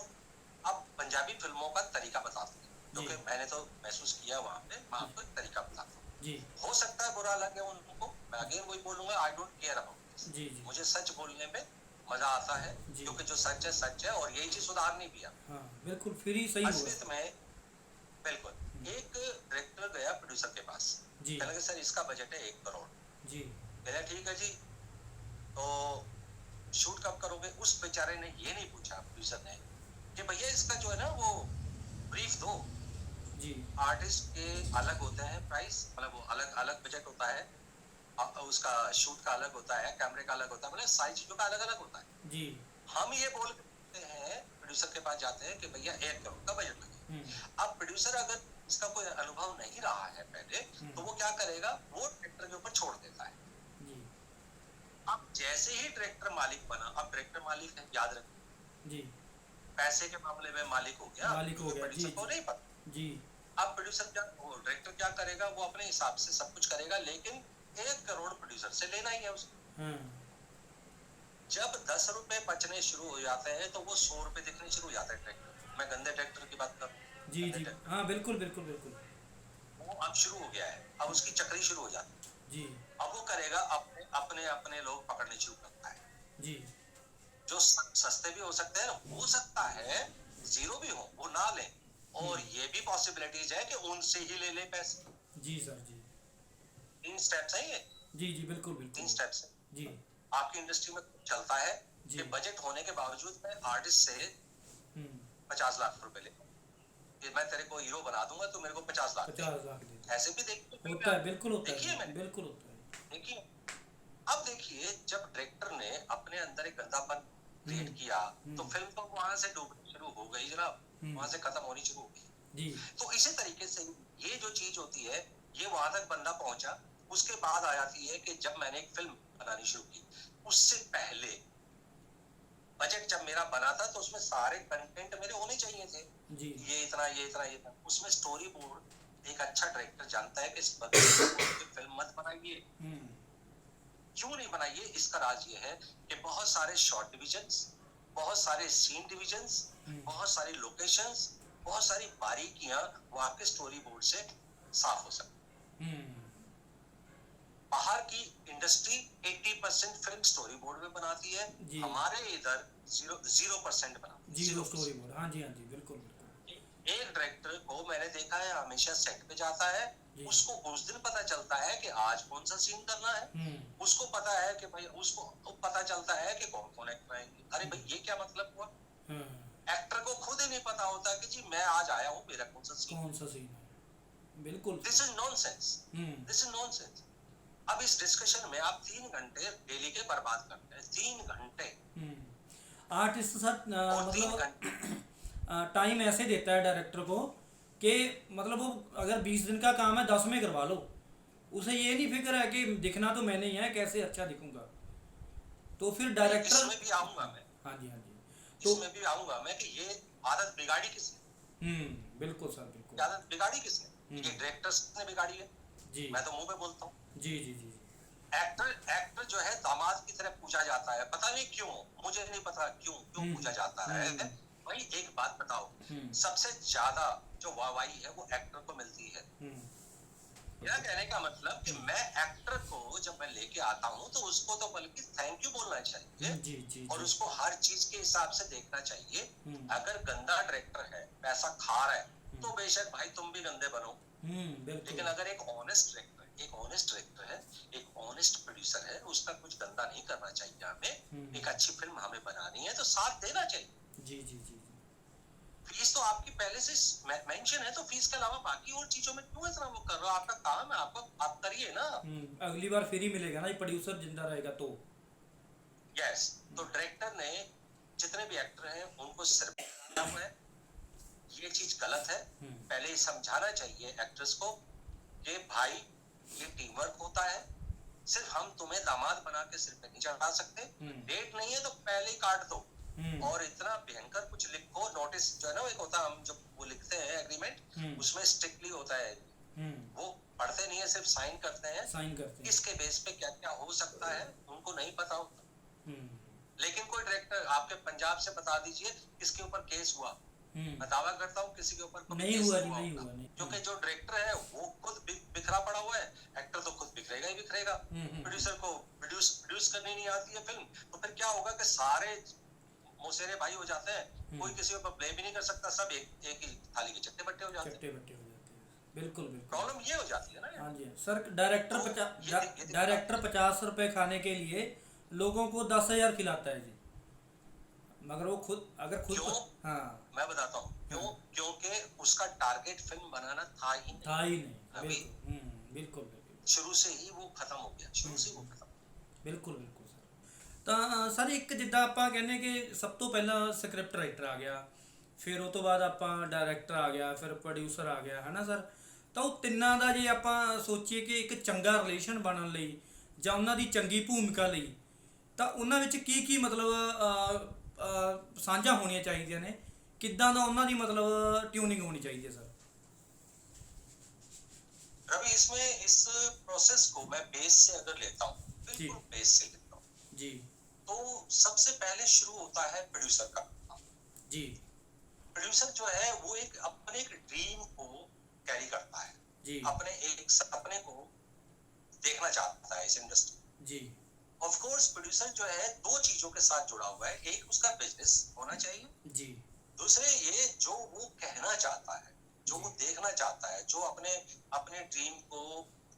अब पंजाबी फिल्मों का तरीका बताते हैं, क्योंकि मैंने तो महसूस किया वहां पे, मैं आपको एक तरीका बताता हूँ जी। हो सकता है बुरा लगे उनको, मैं अगेन वही बोलूंगा, आई डोंट केयर अबाउट जी जी। मुझे सच बोलने में मजा आता है, क्योंकि जो सच है सच है, और यही चीज सुधारनी भी है। हाँ, बिल्कुल फिर ही सही असलियत में बिल्कुल एक डायरेक्टर गया प्रोड्यूसर के पास, कहने सर इसका बजट है 1 करोड़ जी, कहना ठीक है जी, तो शूट कब करोगे? उस बेचारे ने ये नहीं पूछा प्रोड्यूसर ने कि भैया इसका जो है ना वो ब्रीफ दो जी। आर्टिस्ट के अलग होते हैं प्राइस, मतलब वो अलग अलग बजट होता है, उसका शूट का अलग होता है, कैमरे का अलग होता है, मतलब सारी चीजों का अलग अलग होता है जी। हम ये बोलते हैं प्रोड्यूसर के पास जाते हैं कि भैया 1 करोड़ का बजट लगे। अब प्रोड्यूसर अगर इसका कोई अनुभव नहीं रहा है पहले, तो वो क्या करेगा, वो डायरेक्टर के ऊपर छोड़ देता है जी। अब जैसे ही डायरेक्टर मालिक बना, अब डायरेक्टर मालिक है, याद रखें जी, पैसे के मामले में मालिक हो गया, प्रोड्यूसर को नहीं पता जी। अब प्रोड्यूसर क्या, डायरेक्टर क्या करेगा, वो अपने हिसाब से सब कुछ करेगा, लेकिन 1 करोड़ प्रोड्यूसर से लेना ही है उसको। जब 10 रुपए बचने शुरू हो जाते हैं तो वो 100 रुपए दिखने शुरू हो जाते हैं डायरेक्टर, मैं गंदे डायरेक्टर की बात कर रहा हूँ। जी गंदे जी, डायरेक्टर हाँ बिल्कुल बिल्कुल बिल्कुल। वो अब शुरू हो गया है, अब उसकी चक्री शुरू हो जाती जी है। अब वो करेगा, अपने अपने अपने लोग पकड़ने शुरू करता है, जी जो सस्ते भी हो सकते हैं, हो सकता है जीरो भी हो, वो ना लें, और ये भी पॉसिबिलिटीज है कि उनसे ही ले ले पैसे। जी सर जी। 3 स्टेप्स हैं ये, जी जी बिल्कुल 3 बिल्कुल। स्टेप्स हैं। जी आपकी इंडस्ट्री में चलता है जी। कि बजट होने के बावजूद मैं आर्टिस्ट से हम्म। 50 लाख रुपए ले, कि मैं तेरे को हीरो बना दूंगा तो मेरे को 50 लाख दे। 50 लाख दे दो। ऐसे भी देखिए फिल्म में होता है, आते हैं। बिल्कुल होता देखिए है, मैंने, बिल्कुल होता है। देखिए अब देखिए, जब डायरेक्टर ने अपने अंदर एक गंदापन क्रिएट हम्म किया तो हम्म फिल्म तो वहां से डूबनी शुरू हो गई जनाब, हम्म। वहां से खत्म होनी शुरू हो गई। जी तो इसी तरीके से ये जो चीज होती है, ये वहां तक बंदा पहुंचा। उसके बाद आ जाती है कि जब मैंने एक फिल्म बनानी शुरू की, उससे पहले बजट जब मेरा बना था तो उसमें सारे कंटेंट मेरे होने चाहिए थे, जी ये इतना ये इतना ये इतना। उसमें स्टोरी बोर्ड एक अच्छा डायरेक्टर जानता है कि इस बगैर फिल्म मत बनाइए। हम्म क्यों नहीं बनाइए? इसका राज ये है कि बहुत सारे शॉर्ट डिविजन्स, बहुत सारे सीन डिविजन्स, बहुत सारी लोकेशंस, बहुत सारी बारीकियां वो आपके स्टोरी बोर्ड से साफ हो सकती। हम्म। बाहर की इंडस्ट्री 80% फिल्म स्टोरी बोर्ड में बनाती है, जी। हमारे इधर 0% बनाती है। जीरो 0%। स्टोरी बोर्ड, हाँ जी हाँ जी बिल्कुल बिल्कुल। एक डायरेक्टर को मैंने देखा है हमेशा सेट पे जाता है, जी। उसको उस दिन पता चलता है कि आज कौन सा सीन करना है, उसको पता है कि भाई, उसको पता चलता है कि कौन कौन एक्टर आएंगे। अरे भाई ये क्या मतलब हुआ? एक्टर को खुद ही नहीं पता होता कि जी मैं आज आया हूँ, मेरा कौन सा सीन है। बिल्कुल। This is nonsense, this is nonsense. अब इस डिस्कशन में आप 3 घंटे डेली के बर्बाद करते हैं, 3 घंटे। आर्टिस्ट सर और 3 मतलब घंटे टाइम ऐसे देता है डायरेक्टर को कि मतलब वो अगर 20 दिन का काम है 10 में करवा लो, उसे ये नहीं फिक्र है कि दिखना तो मैंने ही है, कैसे अच्छा दिखूंगा। तो फिर डायरेक्टर, इसमें भी आऊंगा मैं, हाँ जी हाँ जी, तो इसमें भी आऊंगा मैं कि ये आदत बिगाड़ी किसने? बिल्कुल सर बिल्कुल। ये आदत बिगाड़ी किसने? ये डायरेक्टर्स ने बिगाड़ी है। जी मैं तो मुंह पे बोलता हूँ। जी जी जी। एक्टर जो है दामाद की तरह पूजा जाता है, पता नहीं क्यों, मुझे नहीं पता क्यों पूजा जाता है। भाई एक बात बताओ, सबसे ज्यादा जो वाहवाही है वो एक्टर को मिलती है। मेरा कहने का मतलब कि मैं एक्टर को जब मैं लेके आता हूँ तो उसको तो बल्कि थैंक यू बोलना चाहिए। जी जी और जी। उसको हर चीज के हिसाब से देखना चाहिए। अगर गंदा डायरेक्टर है, पैसा खा रहा है, तो बेशक भाई तुम भी गंदे बनो। लेकिन अगर एक ऑनेस्ट डायरेक्टर, एक ऑनेस्ट डायरेक्टर है, एक ऑनेस्ट प्रोड्यूसर है, उसका कुछ गंदा नहीं करना चाहिए हमें। एक अच्छी फिल्म हमें बनानी है तो साथ देना चाहिए। जी जी जी। फीस तो आपकी पहले से मेंशन है, तो फीस के अलावा बाकी और चीजों में क्यों इतना वो कर रहे हो? आपका काम है, आपको आप करिए ना। अगली बार फ्री मिलेगा ना, ये प्रोड्यूसर जिंदा रहेगा तो। यस, तो डायरेक्टर ने जितने भी एक्टर हैं उनको सिर्फ है, ये चीज गलत है। पहले समझाना चाहिए एक्टर्स को कि भाई ये टीम वर्क होता है, सिर्फ हम तुम्हें दामाद बना के सिर पे नहीं चढ़ा सकते। डेट नहीं है तो पहले ही काट दो, और इतना भयंकर कुछ लिखो। नोटिस जो है ना, एक होता है, हम जो वो लिखते हैं एग्रीमेंट, उसमें स्ट्रिक्टली होता है, वो पढ़ते नहीं है, सिर्फ साइन करते हैं। इसके बेस पे क्या क्या हो सकता है उनको नहीं पता होता। लेकिन कोई डायरेक्टर आपके पंजाब से बता दीजिए किसके ऊपर केस हुआ, मैं दावा करता हूँ किसी के ऊपर नहीं हुआ, नहीं हुआ। क्योंकि जो डायरेक्टर है वो खुद बिखरा पड़ा हुआ है, एक्टर तो खुद बिखरेगा ही बिखरेगा। प्रोड्यूसर को प्रोड्यूस करनी नहीं आती है फिल्म, तो फिर क्या होगा कि सारे मौसेरे भाई हो जाते हैं, कोई किसी ऊपर ब्लेम ही नहीं कर सकता, सब एक ही थाली के चट्टे बट्टे हो जाते हैं। बिल्कुल बिल्कुल, प्रॉब्लम ये हो जाती है ना। हाँ जी सर, डायरेक्टर 50 रुपए खाने के लिए लोगों को 10,000 खिलाता है जी, मगर वो खुद अगर खुद क्यों? हाँ मैं बताता हूँ क्यों। क्योंकि उसका टारगेट फिल्म बनाना था ही नहीं। अभी बिल्कुल शुरू से ही वो खत्म हो गया, शुरू से वो खत्म। ਬਿਲਕੁਲ ਬਿਲਕੁਲ ਸਰ। ਤਾਂ ਸਰ ਇੱਕ ਜਿੱਦਾਂ ਆਪਾਂ ਕਹਿੰਦੇ ਕਿ ਸਭ ਤੋਂ ਪਹਿਲਾਂ ਸਕ੍ਰਿਪਟ ਰਾਈਟਰ ਆ ਗਿਆ, ਫਿਰ ਉਹ ਤੋਂ ਬਾਅਦ ਆਪਾਂ ਡਾਇਰੈਕਟਰ ਆ ਗਿਆ, ਫਿਰ ਪ੍ਰੋਡਿਊਸਰ ਆ ਗਿਆ, ਹੈ ਨਾ ਸਰ। ਤਾਂ ਉਹ ਤਿੰਨਾਂ ਦਾ ਜੇ ਆਪਾਂ ਸੋਚੀਏ ਕਿ ਇੱਕ ਚੰਗਾ ਰਿਲੇਸ਼ਨ ਬਣਨ ਲਈ ਜਾਂ ਉਹਨਾਂ ਦੀ ਚੰਗੀ ਭੂਮਿਕਾ ਲਈ, ਤਾਂ ਉਹਨਾਂ ਵਿੱਚ ਕੀ ਕੀ ਮਤਲਬ ਸਾਂਝਾਂ ਹੋਣੀਆਂ ਚਾਹੀਦੀਆਂ ਨੇ, ਕਿੱਦਾਂ ਦਾ ਉਹਨਾਂ ਦੀ ਮਤਲਬ ट्यूनिंग होनी चाहिए सर? रवि, इसमें इस प्रोसेस को मैं बेस से अगर लेता हूँ, बिल्कुल बेस से लेता हूँ जी, तो सबसे पहले शुरू होता है प्रोड्यूसर का काम जी। प्रोड्यूसर जो है वो एक अपने एक ड्रीम को कैरी करता है, जी अपने एक सपने को देखना चाहता है इस इंडस्ट्री। जी ऑफ कोर्स प्रोड्यूसर जो है दो चीजों के साथ जुड़ा हुआ है, एक उसका बिजनेस होना चाहिए, जी दूसरे ये जो वो कहना चाहता है, जो जी वो देखना चाहता है, जो अपने अपने ड्रीम को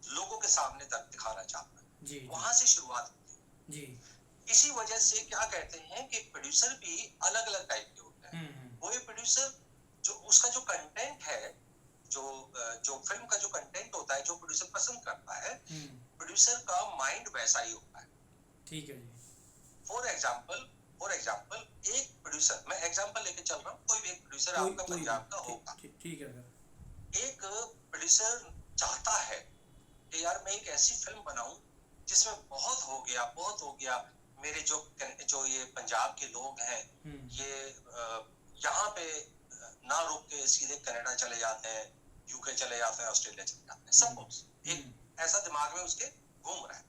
लोगों के सामने तक दिखाना चाहता है, जी वहां से शुरुआत होती है। जी इसी वजह से क्या कहते हैं कि प्रोड्यूसर भी अलग अलग टाइप के होते हैं। वो एक प्रोड्यूसर जो उसका जो कंटेंट है, जो जो फिल्म का जो कंटेंट होता है, जो प्रोड्यूसर पसंद करता है, प्रोड्यूसर का माइंड वैसा ही होता है। ठीक है जी फॉर एग्जाम्पल एक प्रोड्यूसर, मैं एग्जाम्पल लेके चल रहा हूँ, कोई भी एक प्रोड्यूसर कोई आपका कोई पंजाब का ठीक होगा। ठीक ठीक है सर एक प्रोड्यूसर चाहता है कि यार मैं एक ऐसी फिल्म बनाऊं जिसमें बहुत हो गया, मेरे जो ये पंजाब के लोग हैं, ये यहाँ पे ना रुक के सीधे कनाडा चले जाते हैं, यूके चले जाते हैं, ऑस्ट्रेलिया चले जाते हैं, सपोज एक ऐसा दिमाग में उसके घूम रहा है।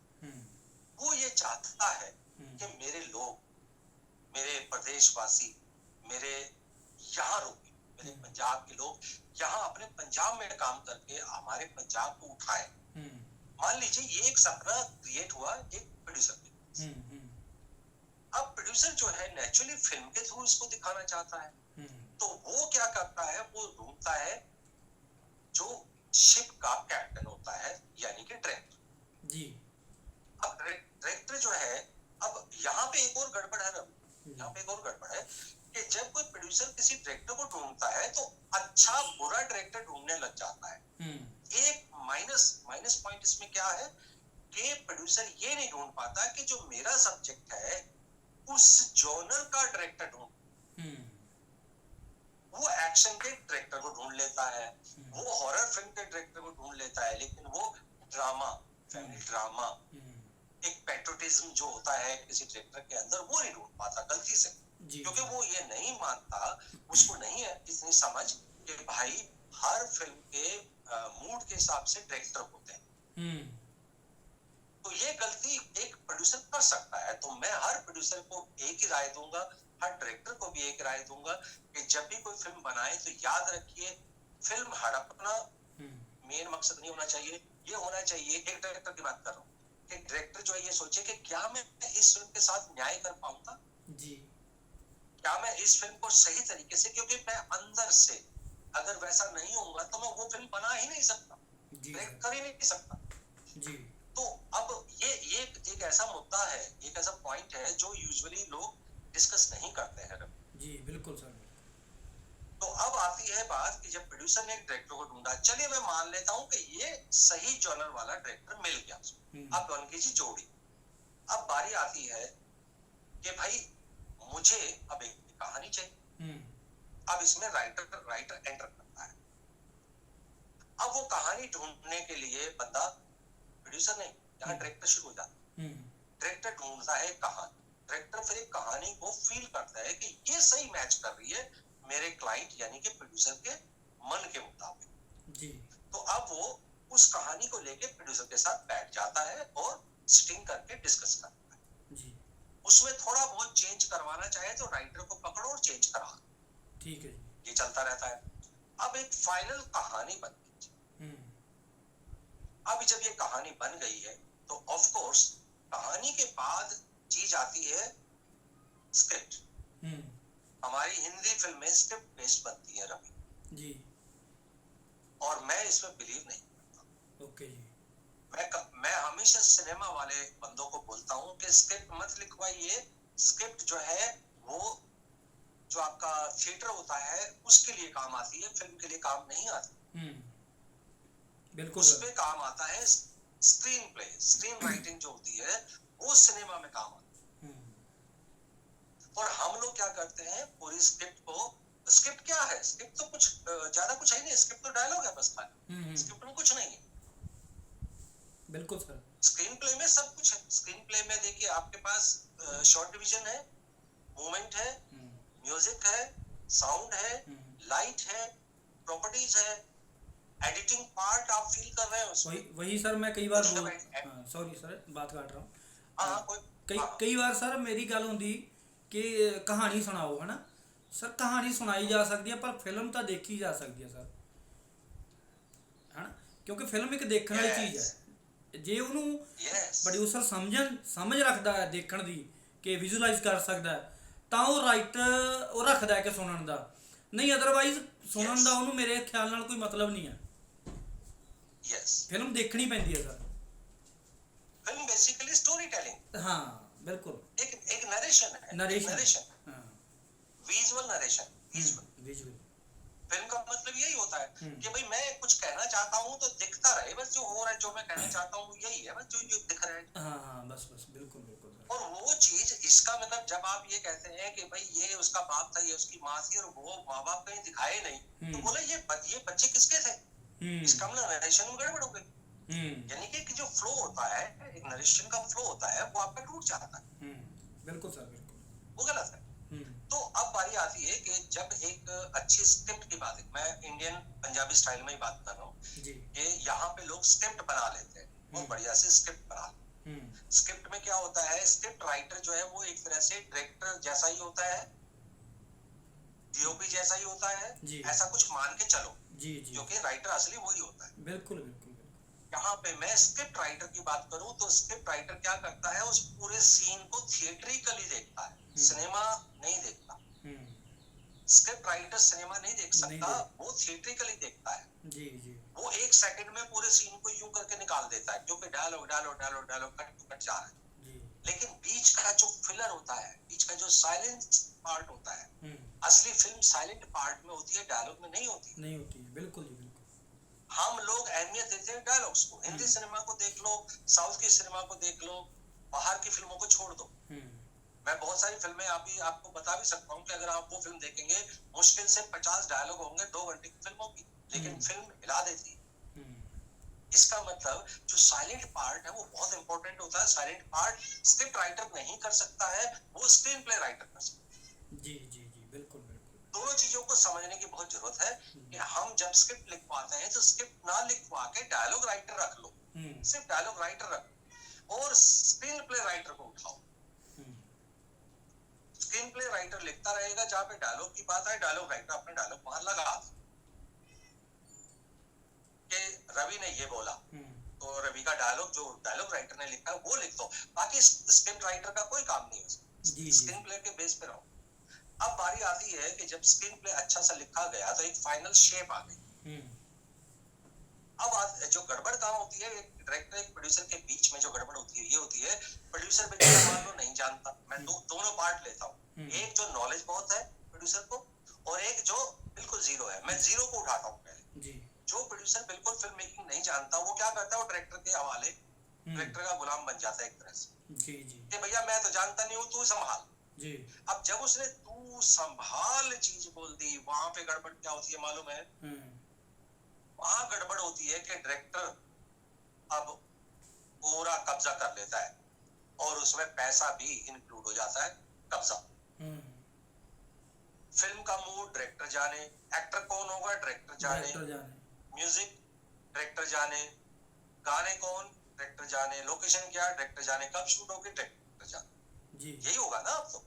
वो ये चाहता है कि मेरे लोग, मेरे प्रदेशवासी, मेरे यहाँ रुके, मेरे पंजाब के लोग यहाँ अपने पंजाब में काम करके हमारे पंजाब को उठाए। मान लीजिए ये एक सपना क्रिएट हुआ एक प्रोड्यूसर के। अब प्रोड्यूसर जो है नेचुरली फिल्म के थ्रू इसको दिखाना चाहता है, तो वो क्या करता है, वो ढूंढता है जो शिप का कैप्टन होता है, यानी कि डायरेक्टर जी। अब डायरेक्टर जो है, अब यहाँ पे एक और गड़बड़ है ना, यहाँ पे एक और गड़बड़ है कि जब कोई प्रोड्यूसर किसी डायरेक्टर को ढूंढता है तो अच्छा बुरा डायरेक्टर ढूंढने लग जाता है। एक माइनस पॉइंट इसमें क्या है कि प्रोड्यूसर ये नहीं ढूंढ पाता कि जो मेरा सब्जेक्ट है उस जॉनर का डायरेक्टर ढूंढ, वो एक्शन के डायरेक्टर को ढूंढ लेता है, वो हॉरर फिल्म के डायरेक्टर को ढूंढ लेता है, लेकिन वो ड्रामा, फैमिली ड्रामा, एक पैट्रियोटिज्म जो होता है किसी डायरेक्टर के अंदर, वो नहीं ढूंढ पाता गलती से, क्योंकि वो ये नहीं मानता, उसको नहीं है इतनी समझ कि भाई हर फिल्म के मूड के हिसाब से डायरेक्टर होते हैं। तो ये गलती एक प्रोड्यूसर कर सकता है। तो मैं हर प्रोड्यूसर को एक ही राय दूंगा, हर डायरेक्टर को भी एक राय दूंगा कि जब भी कोई फिल्म बनाए तो याद रखिए फिल्म हड़पना मेन मकसद नहीं होना चाहिए। ये होना चाहिए, एक डायरेक्टर की बात कर रहा हूँ, कि डायरेक्टर जो है ये सोचे कि क्या मैं इस फिल्म के साथ न्याय कर पाऊंगा जी, क्या मैं इस फिल्म को सही तरीके से, क्योंकि मैं अंदर से अगर वैसा नहीं होऊंगा तो मैं वो फिल्म बना ही नहीं सकता, डायरेक्ट कर ही नहीं सकता जी। तो अब ये एक ऐसा मुद्दा है, एक ऐसा पॉइंट है जो यूजुअली लोग डिस्कस नहीं करते हैं। जी बिल्कुल सर। तो अब आती है बात कि जब प्रोड्यूसर ने एक डायरेक्टर को ढूंढा, चलिए मैं मान लेता हूं कि ये सही जॉनर वाला डायरेक्टर मिल गया उसको, अब बन गई जी जोड़ी। अब बारी आती है कि भाई मुझे अब एक कहानी चाहिए, अब इसमें राइटर एंटर करता है। अब वो कहानी ढूंढने के लिए बंदा प्रोड्यूसर नहीं, यहाँ डायरेक्टर शुरू हो जाता है। डायरेक्टर ढूंढता है कहानी, डायरेक्टर फिर एक कहानी को फील करता है कि ये सही मैच कर रही है मेरे क्लाइंट यानी कि प्रोड्यूसर के मन के मुताबिक जी। तो अब वो उस कहानी को लेके प्रोड्यूसर के साथ बैठ जाता है और सिटिंग करके डिस्कस करता है जी। उसमें थोड़ा बहुत चेंज करवाना चाहे तो राइटर को पकड़ो और चेंज करा, ठीक है, ये चलता रहता है। अब एक फाइनल कहानी बन गई। अब जब ये कहानी बन गई है तो ऑफ कोर्स कहानी के बाद चीज आती है स्क्रिप्ट। हमारी हिंदी फिल्म में स्क्रिप्ट बेस्ड बनती है रवि जी, और मैं इसमें बिलीव नहीं करता। ओके जी। मैं हमेशा सिनेमा वाले बंदों को बोलता हूँ कि स्क्रिप्ट मत लिखवाइए, स्क्रिप्ट जो है वो जो आपका थिएटर होता है उसके लिए काम आती है, फिल्म के लिए काम नहीं आती। बिल्कुल, उस पे काम आता है स्क्रीन प्ले, स्क्रीन राइटिंग जो होती है वो सिनेमा में काम आती है। और हम लोग क्या करते हैं, पूरी स्क्रिप्ट को, स्क्रिप्ट क्या है, स्क्रिप्ट तो कुछ ज्यादा कुछ है नहीं, स्क्रिप्ट तो डायलॉग है बस खाली, स्क्रिप्ट में कुछ नहीं है। बिल्कुल सर। स्क्रीन प्ले में सब कुछ है। स्क्रीन प्ले में देखिए आपके पास शॉर्ट डिवीजन है, मूवमेंट है, म्यूजिक है, साउंड है, लाइट है, प्रॉपर्टीज है, एडिटिंग पार्ट आप फील कर रहे हो। वही सर मैं कई बार सॉरी सर बात काट रहा हूँ। कई बार सर मेरी गल होंदी कि कहानी सुनाओ है ना, ਸਰ ਕਹਾਣੀ ਸੁਣਾਈ ਜਾ ਸਕਦੀ ਹੈ ਪਰ ਫਿਲਮ ਤਾਂ ਦੇਖੀ ਜਾ ਸਕਦੀ ਹੈ ਸਰ, ਹਨਾ, ਕਿਉਂਕਿ ਫਿਲਮ ਇੱਕ ਦੇਖਣ ਵਾਲੀ ਚੀਜ਼ Yes, ਹੈ। ਜੇ ਉਹਨੂੰ yes, ਪ੍ਰੋਡਿਊਸਰ ਸਮਝ ਰੱਖਦਾ ਹੈ ਦੇਖਣ ਦੀ, ਕਿ ਵਿਜ਼ੂਅਲਾਈਜ਼ ਕਰ ਸਕਦਾ ਹੈ, ਤਾਂ ਉਹ ਰਾਈਟਰ ਉਹ ਰੱਖਦਾ ਹੈ ਕਿ ਸੁਣਨ ਦਾ, ਨਹੀਂ ਅਦਰਵਾਈਜ਼ ਸੁਣਨ ਦਾ yes, ਉਹਨੂੰ ਮੇਰੇ ਖਿਆਲ ਨਾਲ ਕੋਈ ਮਤਲਬ ਨਹੀਂ ਹੈ। yes. ਫਿਲਮ ਦੇਖਣੀ ਪੈਂਦੀ ਹੈ sir. Film basically story telling, ਹਾਂ ਬਿਲकुल। एक नरेशन है, नरेशन। नरेशन, हाँ। Visual narration, visual. Visual. Film का मतलब यही होता है हम्म। कि भाई मैं कुछ कहना चाहता हूँ तो दिखता रहे, बस जो हो रहा है, जो मैं कहना चाहता हूँ यही है, बस जो दिख रहा है। हाँ हाँ बस बस बिल्कुल बिल्कुल सर। और वो चीज, इसका मतलब जब आप ये कहते हैं कि भाई ये उसका बाप था, ये उसकी माँ थी, और वो माँ बाप कहीं दिखाए नहीं, तो बोले ये बच्चे किसके थे? इसका मतलब नरेशन में गड़बड़ हो गई। यानी कि जो फ्लो होता है, एक नरेशन का फ्लो होता है, वो आपका टूट जाता है। बिल्कुल सर बिल्कुल। वो गलत है। तो अब बारी आती है कि जब एक अच्छी स्क्रिप्ट की बात है, मैं इंडियन पंजाबी स्टाइल में ही बात कर रहा हूँ कि यहाँ पे लोग स्क्रिप्ट बना लेते हैं, बहुत बढ़िया से स्क्रिप्ट बना लेते हैं। स्क्रिप्ट में क्या होता है, स्क्रिप्ट राइटर जो है वो एक तरह से डायरेक्टर जैसा ही होता है, डीओपी जैसा ही होता है, ऐसा कुछ मान के चलो, क्योंकि राइटर असली वही होता है। बिल्कुल बिल्कुल। यहाँ पे मैं स्क्रिप्ट राइटर की बात करूं तो स्क्रिप्ट राइटर क्या करता है, उस पूरे सीन को थिएट्रिकली देखता है, सिनेमा नहीं देखता। स्क्रिप्ट राइटर सिनेमा नहीं देख सकता, वो थिएट्रिकली देखता है। जी जी। वो एक सेकंड में पूरे सीन को यूं करके निकाल देता है, क्योंकि dialogue dialogue dialogue dialogue cut to cut जा रहा है। लेकिन बीच का जो फिलर होता है, बीच का जो साइलेंस पार्ट होता है, असली फिल्म साइलेंट पार्ट में होती है, डायलॉग में नहीं होती। नहीं होती, बिल्कुल जी बिल्कुल। हम लोग अहमियत देते हैं डायलॉग्स को। हिंदी सिनेमा को देख लो, साउथ की सिनेमा को देख लो, बाहर की फिल्मों को छोड़ दो। मैं बहुत सारी फिल्में आपको बता भी सकता हूँ कि अगर आप वो फिल्म देखेंगे, मुश्किल से 50 डायलॉग होंगे 2 घंटे की फिल्म होगी, लेकिन फिल्म हिला देती है। इसका मतलब जो साइलेंट पार्ट है वो बहुत इंपॉर्टेंट होता है। साइलेंट पार्ट स्क्रिप्ट राइटर नहीं कर सकता है, वो स्क्रीन प्ले राइटर कर सकता है। जी जी जी बिल्कुल बिल्कुल। दोनों चीजों को समझने की बहुत जरूरत है कि हम जब स्क्रिप्ट लिखवाते हैं तो स्क्रिप्ट ना लिखवा के डायलॉग राइटर रख लो, सिर्फ डायलॉग राइटर रखो और स्क्रीन प्ले राइटर को उठाओ। स्क्रीन प्ले राइटर लिखता रहेगा, जहां पे डायलॉग की बात है डायलॉग राइटर अपने डायलॉग वहां लगा दे कि रवि ने ये बोला, तो रवि का डायलॉग जो डायलॉग राइटर ने लिखा है वो लिख दो, बाकी स्क्रिप्ट राइटर का कोई काम नहीं है। स्क्रीन प्ले के बेस पे रहो। अब बारी आती है कि जब स्क्रीन प्ले अच्छा सा लिखा गया तो एक फाइनल शेप आ गई। अब जो गड़बड़ कहाँ होती है, एक डायरेक्टर एक प्रोड्यूसर के बीच में जो गड़बड़ होती है ये होती है, प्रोड्यूसर बेचारा मान लो नहीं जानता, मैं दोनों पार्ट लेता हूँ, एक जो नॉलेज बहुत है प्रोड्यूसर को और एक जो बिल्कुल जीरो है। मैं जीरो को उठाता हूँ पहले। जो प्रोड्यूसर बिल्कुल फिल्म मेकिंग नहीं जानता, वो क्या करता है, वो डायरेक्टर के हवाले, डायरेक्टर का गुलाम बन जाता है एक तरह से कि भैया मैं तो जानता नहीं हूँ, तू संभाल। अब जब उसने तू संभाल चीज बोल दी, वहां पे गड़बड़ क्या होती है मालूम है? वहां गड़बड़ होती है कि डायरेक्टर अब पूरा कब्जा कर लेता है और उसमें पैसा भी इंक्लूड हो जाता है, कब्जा। फिल्म का मूड डायरेक्टर जाने, एक्टर कौन होगा डायरेक्टर जाने, म्यूजिक डायरेक्टर जाने, गाने कौन डायरेक्टर जाने, लोकेशन क्या डायरेक्टर जाने, कब शूट होगी डायरेक्टर जाने। यही होगा ना अब तो।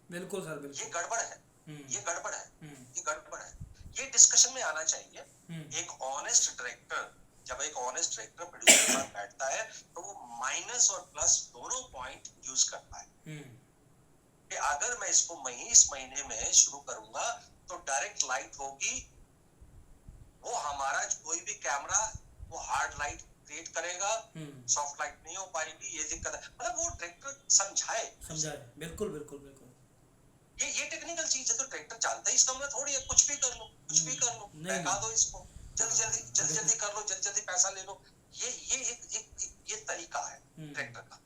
बिल्कुल सर बिल्कुल। ये गड़बड़ है, ये गड़बड़ है, ये गड़बड़ है। ये डिस्कशन में आना चाहिए। एक ऑनेस्ट डायरेक्टर, जब एक ऑनेस्ट डायरेक्टर प्रोड्यूसर के साथ बैठता है तो वो माइनस और प्लस दोनों पॉइंट यूज करता है कि अगर मैं इसको इस महीने में शुरू करूंगा तो डायरेक्ट लाइट होगी, वो हमारा कोई भी कैमरा वो हार्ड लाइट क्रिएट करेगा, सॉफ्ट लाइट नहीं हो पाएगी, ये दिक्कत है। मतलब वो डायरेक्टर समझाए। बिल्कुल बिल्कुल बिल्कुल। ये टेक्निकल चीज है तो डायरेक्टर जानता है, इसका मतलब थोड़ी है कुछ भी कर लो, कुछ भी कर लो, पैसा दो इसको, जल्दी कर लो, जल्दी पैसा ले लो। ये तरीका है डायरेक्टर का।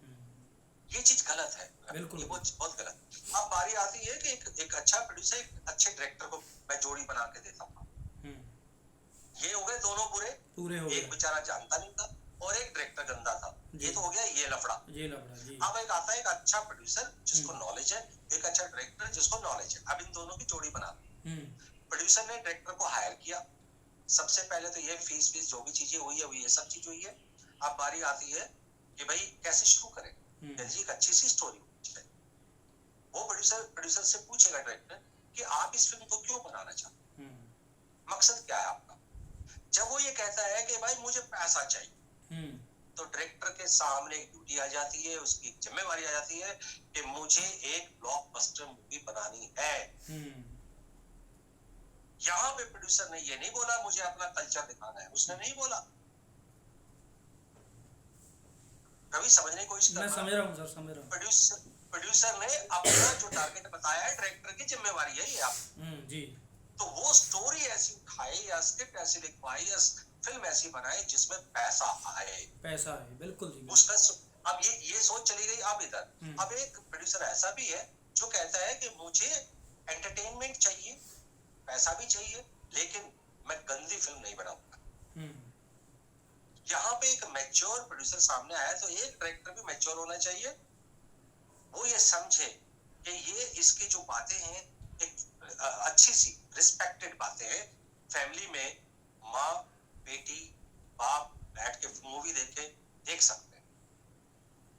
ये चीज गलत है, बिल्कुल, ये बहुत गलत। अब बारी आती है कि एक अच्छा प्रोड्यूसर एक अच्छे डायरेक्टर को मैं जोड़ी बना के देता हूँ। ये हो गए दोनों पूरे हो गए। एक बेचारा जानता नहीं था और एक डायरेक्टर गंदा था, ये तो हो गया ये लफड़ा। अब एक आता है एक अच्छा प्रोड्यूसर जिसको नॉलेज है, एक अच्छा डायरेक्टर जिसको नॉलेज है। अब इन दोनों की जोड़ी बना दी। प्रोड्यूसर ने डायरेक्टर को हायर किया, सबसे पहले तो ये फीस जो भी चीजें हुई है वो ये सब चीज हुई है। अब बारी आती है कि भाई कैसे शुरू करें, एक अच्छी सी स्टोरी। वो प्रोड्यूसर से पूछेगा डायरेक्टर कि आप इस फिल्म को क्यों बनाना चाहते हैं, मकसद क्या है आपका। जब वो ये कहता है कि भाई मुझे पैसा चाहिए, तो डायरेक्टर के सामने एक ड्यूटी आ जाती है, उसकी एक जिम्मेवारी आ जाती है कि मुझे एक ब्लॉकबस्टर मूवी बनानी है। यहाँ पे प्रोड्यूसर ने ये नहीं बोला मुझे अपना कल्चर दिखाना है, उसने नहीं बोला। कभी समझने की कोशिश मैं करना। समझ रहा हूँ सर, समझ रहा हूँ। प्रोड्यूसर ने अपना जो टारगेट बताया है, डायरेक्टर की जिम्मेवारी है ये आप। जी। तो वो स्टोरी ऐसी उठाए या स्क्रिप्ट ऐसी लिखवाए या फिल्म ऐसी बनाए जिसमें पैसा आए। पैसा है, बिल्कुल जी। उसका अब ये सोच चली गई अब इधर। अब एक प्रोड्यूसर ऐसा भी है जो कहता है कि मुझे एंटरटेनमेंट चाहिए, पैसा भी चाहिए, लेकिन मैं गंदी फिल्म नहीं बनाऊंगा। यहाँ पे एक मैच्योर प्रोड्यूसर सामने आया, तो एक डायरेक्टर भी मैच्योर होना चाहिए। वो ये समझे कि ये इसकी जो बातें हैं एक अच्छी सी रिस्पेक्टेड बातें हैं। फैमिली में माँ बेटी बाप बैठ के मूवी देख सकते हैं।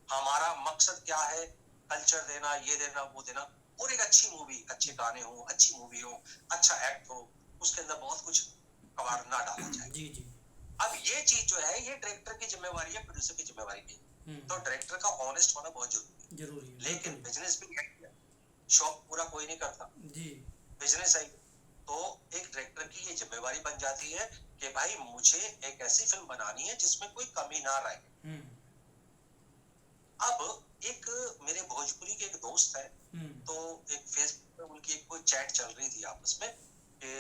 हमारा मकसद क्या है, कल्चर देना, ये देना वो देना, और एक अच्छी मूवी, अच्छे गाने हो, अच्छी मूवी हो, अच्छा एक्ट हो, उसके अंदर बहुत कुछ कबाड़ ना डाला जाए। जी जी। अब ये चीज जो है ये डायरेक्टर की जिम्मेवारी है, प्रोड्यूसर की जिम्मेवारी नहीं। तो डायरेक्टर का ऑनेस्ट होना बहुत जरूरी है। लेकिन बिजनेस भी है, शौक पूरा कोई नहीं करता जी, बिजनेस है। तो एक डायरेक्टर की ये जिम्मेवारी बन जाती है कि भाई मुझे एक ऐसी फिल्म बनानी है जिसमें कोई कमी ना रहे। अब एक मेरे भोजपुरी के एक दोस्त है, तो एक फेसबुक पे उनकी एक कोई चैट चल रही थी आपस में कि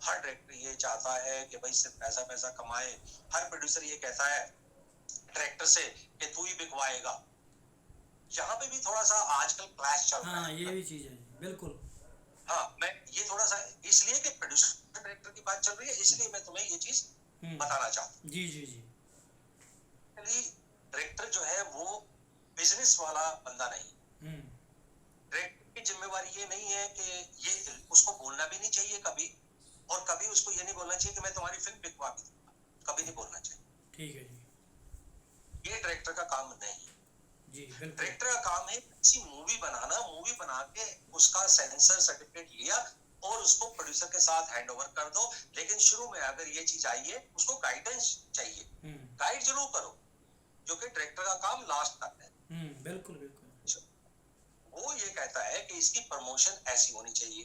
हर डायरेक्टर ये चाहता है कि भाई सिर्फ पैसा पैसा कमाए। हर प्रोड्यूसर ये कहता है डायरेक्टर से कि तू ही बिकवाएगा। यहाँ पे भी थोड़ा सा आजकल क्लैश चल रहा है। ये भी चीज है, बिल्कुल। हाँ, मैं ये थोड़ा सा इसलिए कि प्रोड्यूसर डायरेक्टर की बात चल रही है, इसलिए मैं तुम्हें ये चीज बताना चाहता हूँ। जी जी जी। डायरेक्टर जो है वो बिजनेस वाला बंदा नहीं। डायरेक्टर की जिम्मेवारी ये नहीं है कि ये उसको बोलना भी नहीं चाहिए कभी, और कभी उसको ये नहीं बोलना चाहिए कि मैं तुम्हारी फिल्म बिकवा भी दूंगा, कभी नहीं बोलना चाहिए। ठीक है जी। ये डायरेक्टर का काम नहीं। जी बिल्कुल। डायरेक्टर का काम है अच्छी मूवी बनाना, मूवी बना के उसका सेंसर सर्टिफिकेट लिया और उसको प्रोड्यूसर के साथ हैंडओवर कर दो। लेकिन शुरू में अगर ये चीज आई है, उसको गाइडेंस चाहिए, गाइड जरूर करो, जो कि डायरेक्टर का काम लास्ट तक है। बिल्कुल बिल्कुल। वो ये कहता है कि इसकी प्रमोशन ऐसी होनी चाहिए,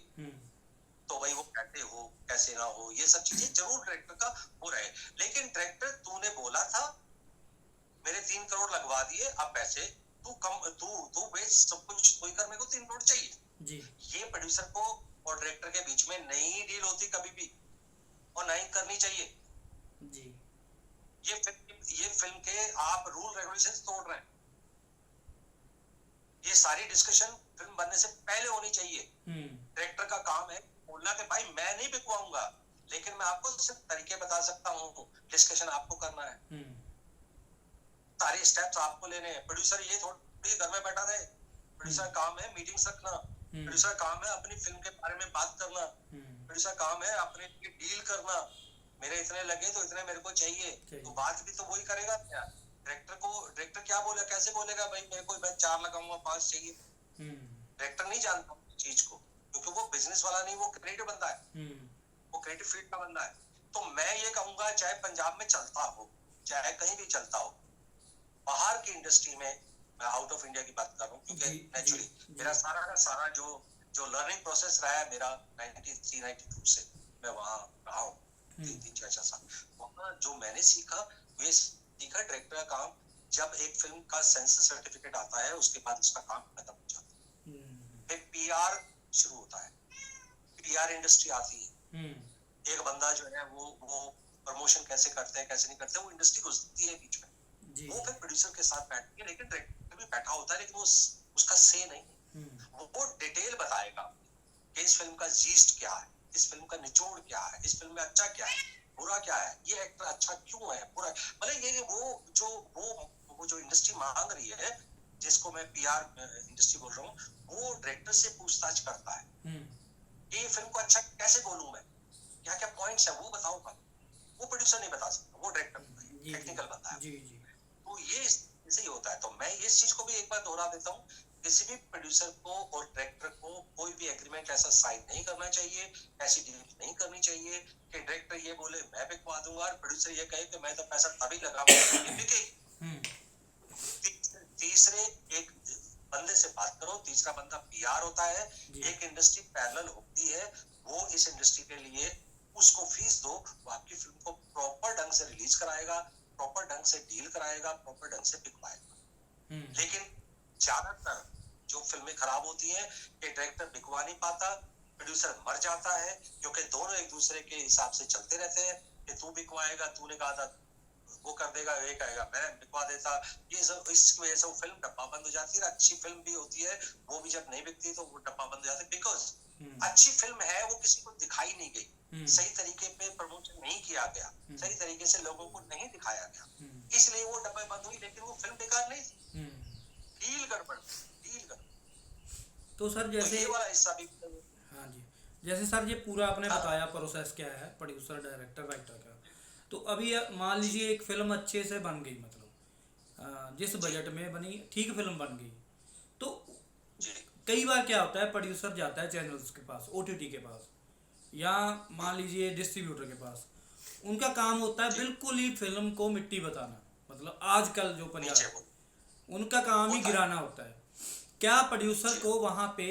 तो भाई वो कहते हो कैसे ना हो, ये सब चीजें जरूर डायरेक्टर का हो रहे। लेकिन डायरेक्टर तूने बोला था मेरे 3 करोड़ लगवा दिए, अब पैसे तू बेच, सब कुछ तू ही कर, मेरे को 3 करोड़ चाहिए जी। ये प्रोड्यूसर को और डायरेक्टर के बीच में नई डील होती कभी भी, और नहीं करनी चाहिए जी। ये फिल्म के आप रूल रेगुलेशंस तोड़ रहे हैं। ये सारी डिस्कशन फिल्म बनने से पहले होनी चाहिए। डायरेक्टर का काम है बोलना कि भाई मैं नहीं बिकवाऊंगा, लेकिन मैं आपको सिर्फ तरीके बता सकता हूँ, डिस्कशन आपको करना है, सारे स्टेप्स आपको लेने हैं। प्रोड्यूसर ये थोड़ी घर में बैठा रहे, प्रोड्यूसर काम है मीटिंग्स रखना, प्रोड्यूसर काम है अपनी फिल्म के बारे में बात करना, प्रोड्यूसर काम है अपने डील करना, मेरे इतने लगे तो इतने मेरे को चाहिए, तो बात भी तो वही करेगा। क्या डायरेक्टर क्या बोले, कैसे बोलेगा भाई मेरे को 4 लगाऊंगा 5 चाहिए। डायरेक्टर नहीं जानता चीज को, क्योंकि वो बिजनेस वाला नहीं, वो क्रिएटिव बंदा है, वो क्रिएटिव फील्ड का बंदा है। तो मैं ये कहूंगा चाहे पंजाब में चलता हो, चाहे कहीं भी चलता हो, बाहर की इंडस्ट्री में, मैं आउट ऑफ इंडिया की बात कर रहा हूँ क्योंकि नेचुरली मेरा सारा का सारा जो लर्निंग प्रोसेस रहा है मेरा 93-92 से मैं वहाँ रहा हूँ 3-4 साल। वहाँ जो मैंने सीखा वे सीखा डायरेक्टर का काम, जब एक फिल्म का सेंसर सर्टिफिकेट आता है उसके बाद उसका काम खत्म हो जाता है, फिर पीआर शुरू होता है, पीआर इंडस्ट्री आती है। एक बंदा जो है वो प्रमोशन कैसे करते हैं कैसे नहीं करते, वो इंडस्ट्री घुसती है बीच में, वो फिर प्रोड्यूसर के साथ बैठती है, लेकिन डायरेक्टर भी बैठा होता है, लेकिन वो उसका से नहीं, वो डिटेल बताएगा कि इस फिल्म का जीस्ट क्या है, इस फिल्म का निचोड़ क्या है, इस फिल्म में अच्छा क्या है, बुरा क्या है, ये एक्टर अच्छा क्यों है, बुरा। मतलब ये वो जो इंडस्ट्री मांग रही है, जिसको मैं पीआर इंडस्ट्री बोल रहा हूँ, वो डायरेक्टर से पूछताछ करता है कि ये फिल्म को अच्छा कैसे बोलूं मैं, क्या क्या पॉइंट्स है वो बताऊंगा। वो प्रोड्यूसर नहीं बता सकता, वो डायरेक्टर टेक्निकल बंदा है। तो ये ऐसे ही होता है। तो मैं इस चीज को भी एक बार दोहरा देता हूँ किसी भी प्रोड्यूसर को और डायरेक्टर को कोई भी एग्रीमेंट ऐसा साइन नहीं करना चाहिए, ऐसी डील नहीं करनी चाहिए कि डायरेक्टर ये बोले मैं बिकवा दूंगा और प्रोड्यूसर ये कहे कि मैं तो पैसा तभी लगाऊंगा ये बिकेगी। तीसरे एक बंदे से बात करो, तीसरा बंदा पीआर होता है, एक इंडस्ट्री पैरेलल होती है, वो इस इंडस्ट्री के लिए उसको फीस दो, वो आपकी फिल्म को प्रॉपर ढंग से रिलीज कराएगा, प्रॉपर ढंग से डील कराएगा, प्रॉपर ढंग से बिकवाएगा। लेकिन ज्यादातर जो फिल्में खराब होती हैं कि डायरेक्टर बिकवा नहीं पाता, प्रोड्यूसर मर जाता है, क्योंकि दोनों एक दूसरे के हिसाब से चलते रहते हैं कि तू बिकवाएगा, तूने कहा था वो कर देगा, ये कहेगा मैं बिकवा देता, ये सब इसकी वजह से वो फिल्म डब्बा बंद हो जाती है। अच्छी फिल्म भी होती है, वो भी जब नहीं बिकती तो वो डब्बा बंद हो जाता है, बिकॉज अच्छी फिल्म है वो किसी को दिखाई नहीं गई, सही तरीके पे प्रमोशन नहीं किया गया, सही तरीके से लोगों को नहीं दिखाया गया, इसलिए वो डब्बे बंद हुई। लेकिन वो फिल्म बेकार नहीं थी, डील गड़बड़। तो सर जैसे ये वाला हिस्सा भी, हाँ जी, जैसे सर ये पूरा आपने बताया प्रोसेस क्या है प्रोड्यूसर डायरेक्टर राइटर का, तो अभी मान लीजिए एक फिल्म अच्छे से बन गई, मतलब जिस बजट में बनी ठीक फिल्म बन गई, तो कई बार क्या होता है प्रोड्यूसर जाता है चैनल्स के पास, ओटीटी के पास, या मान लीजिए डिस्ट्रीब्यूटर के पास, उनका काम होता है बिल्कुल ही फिल्म को मिट्टी बताना, मतलब आजकल जो पंजाब उनका काम ही गिराना होता है। क्या प्रोड्यूसर को वहाँ पे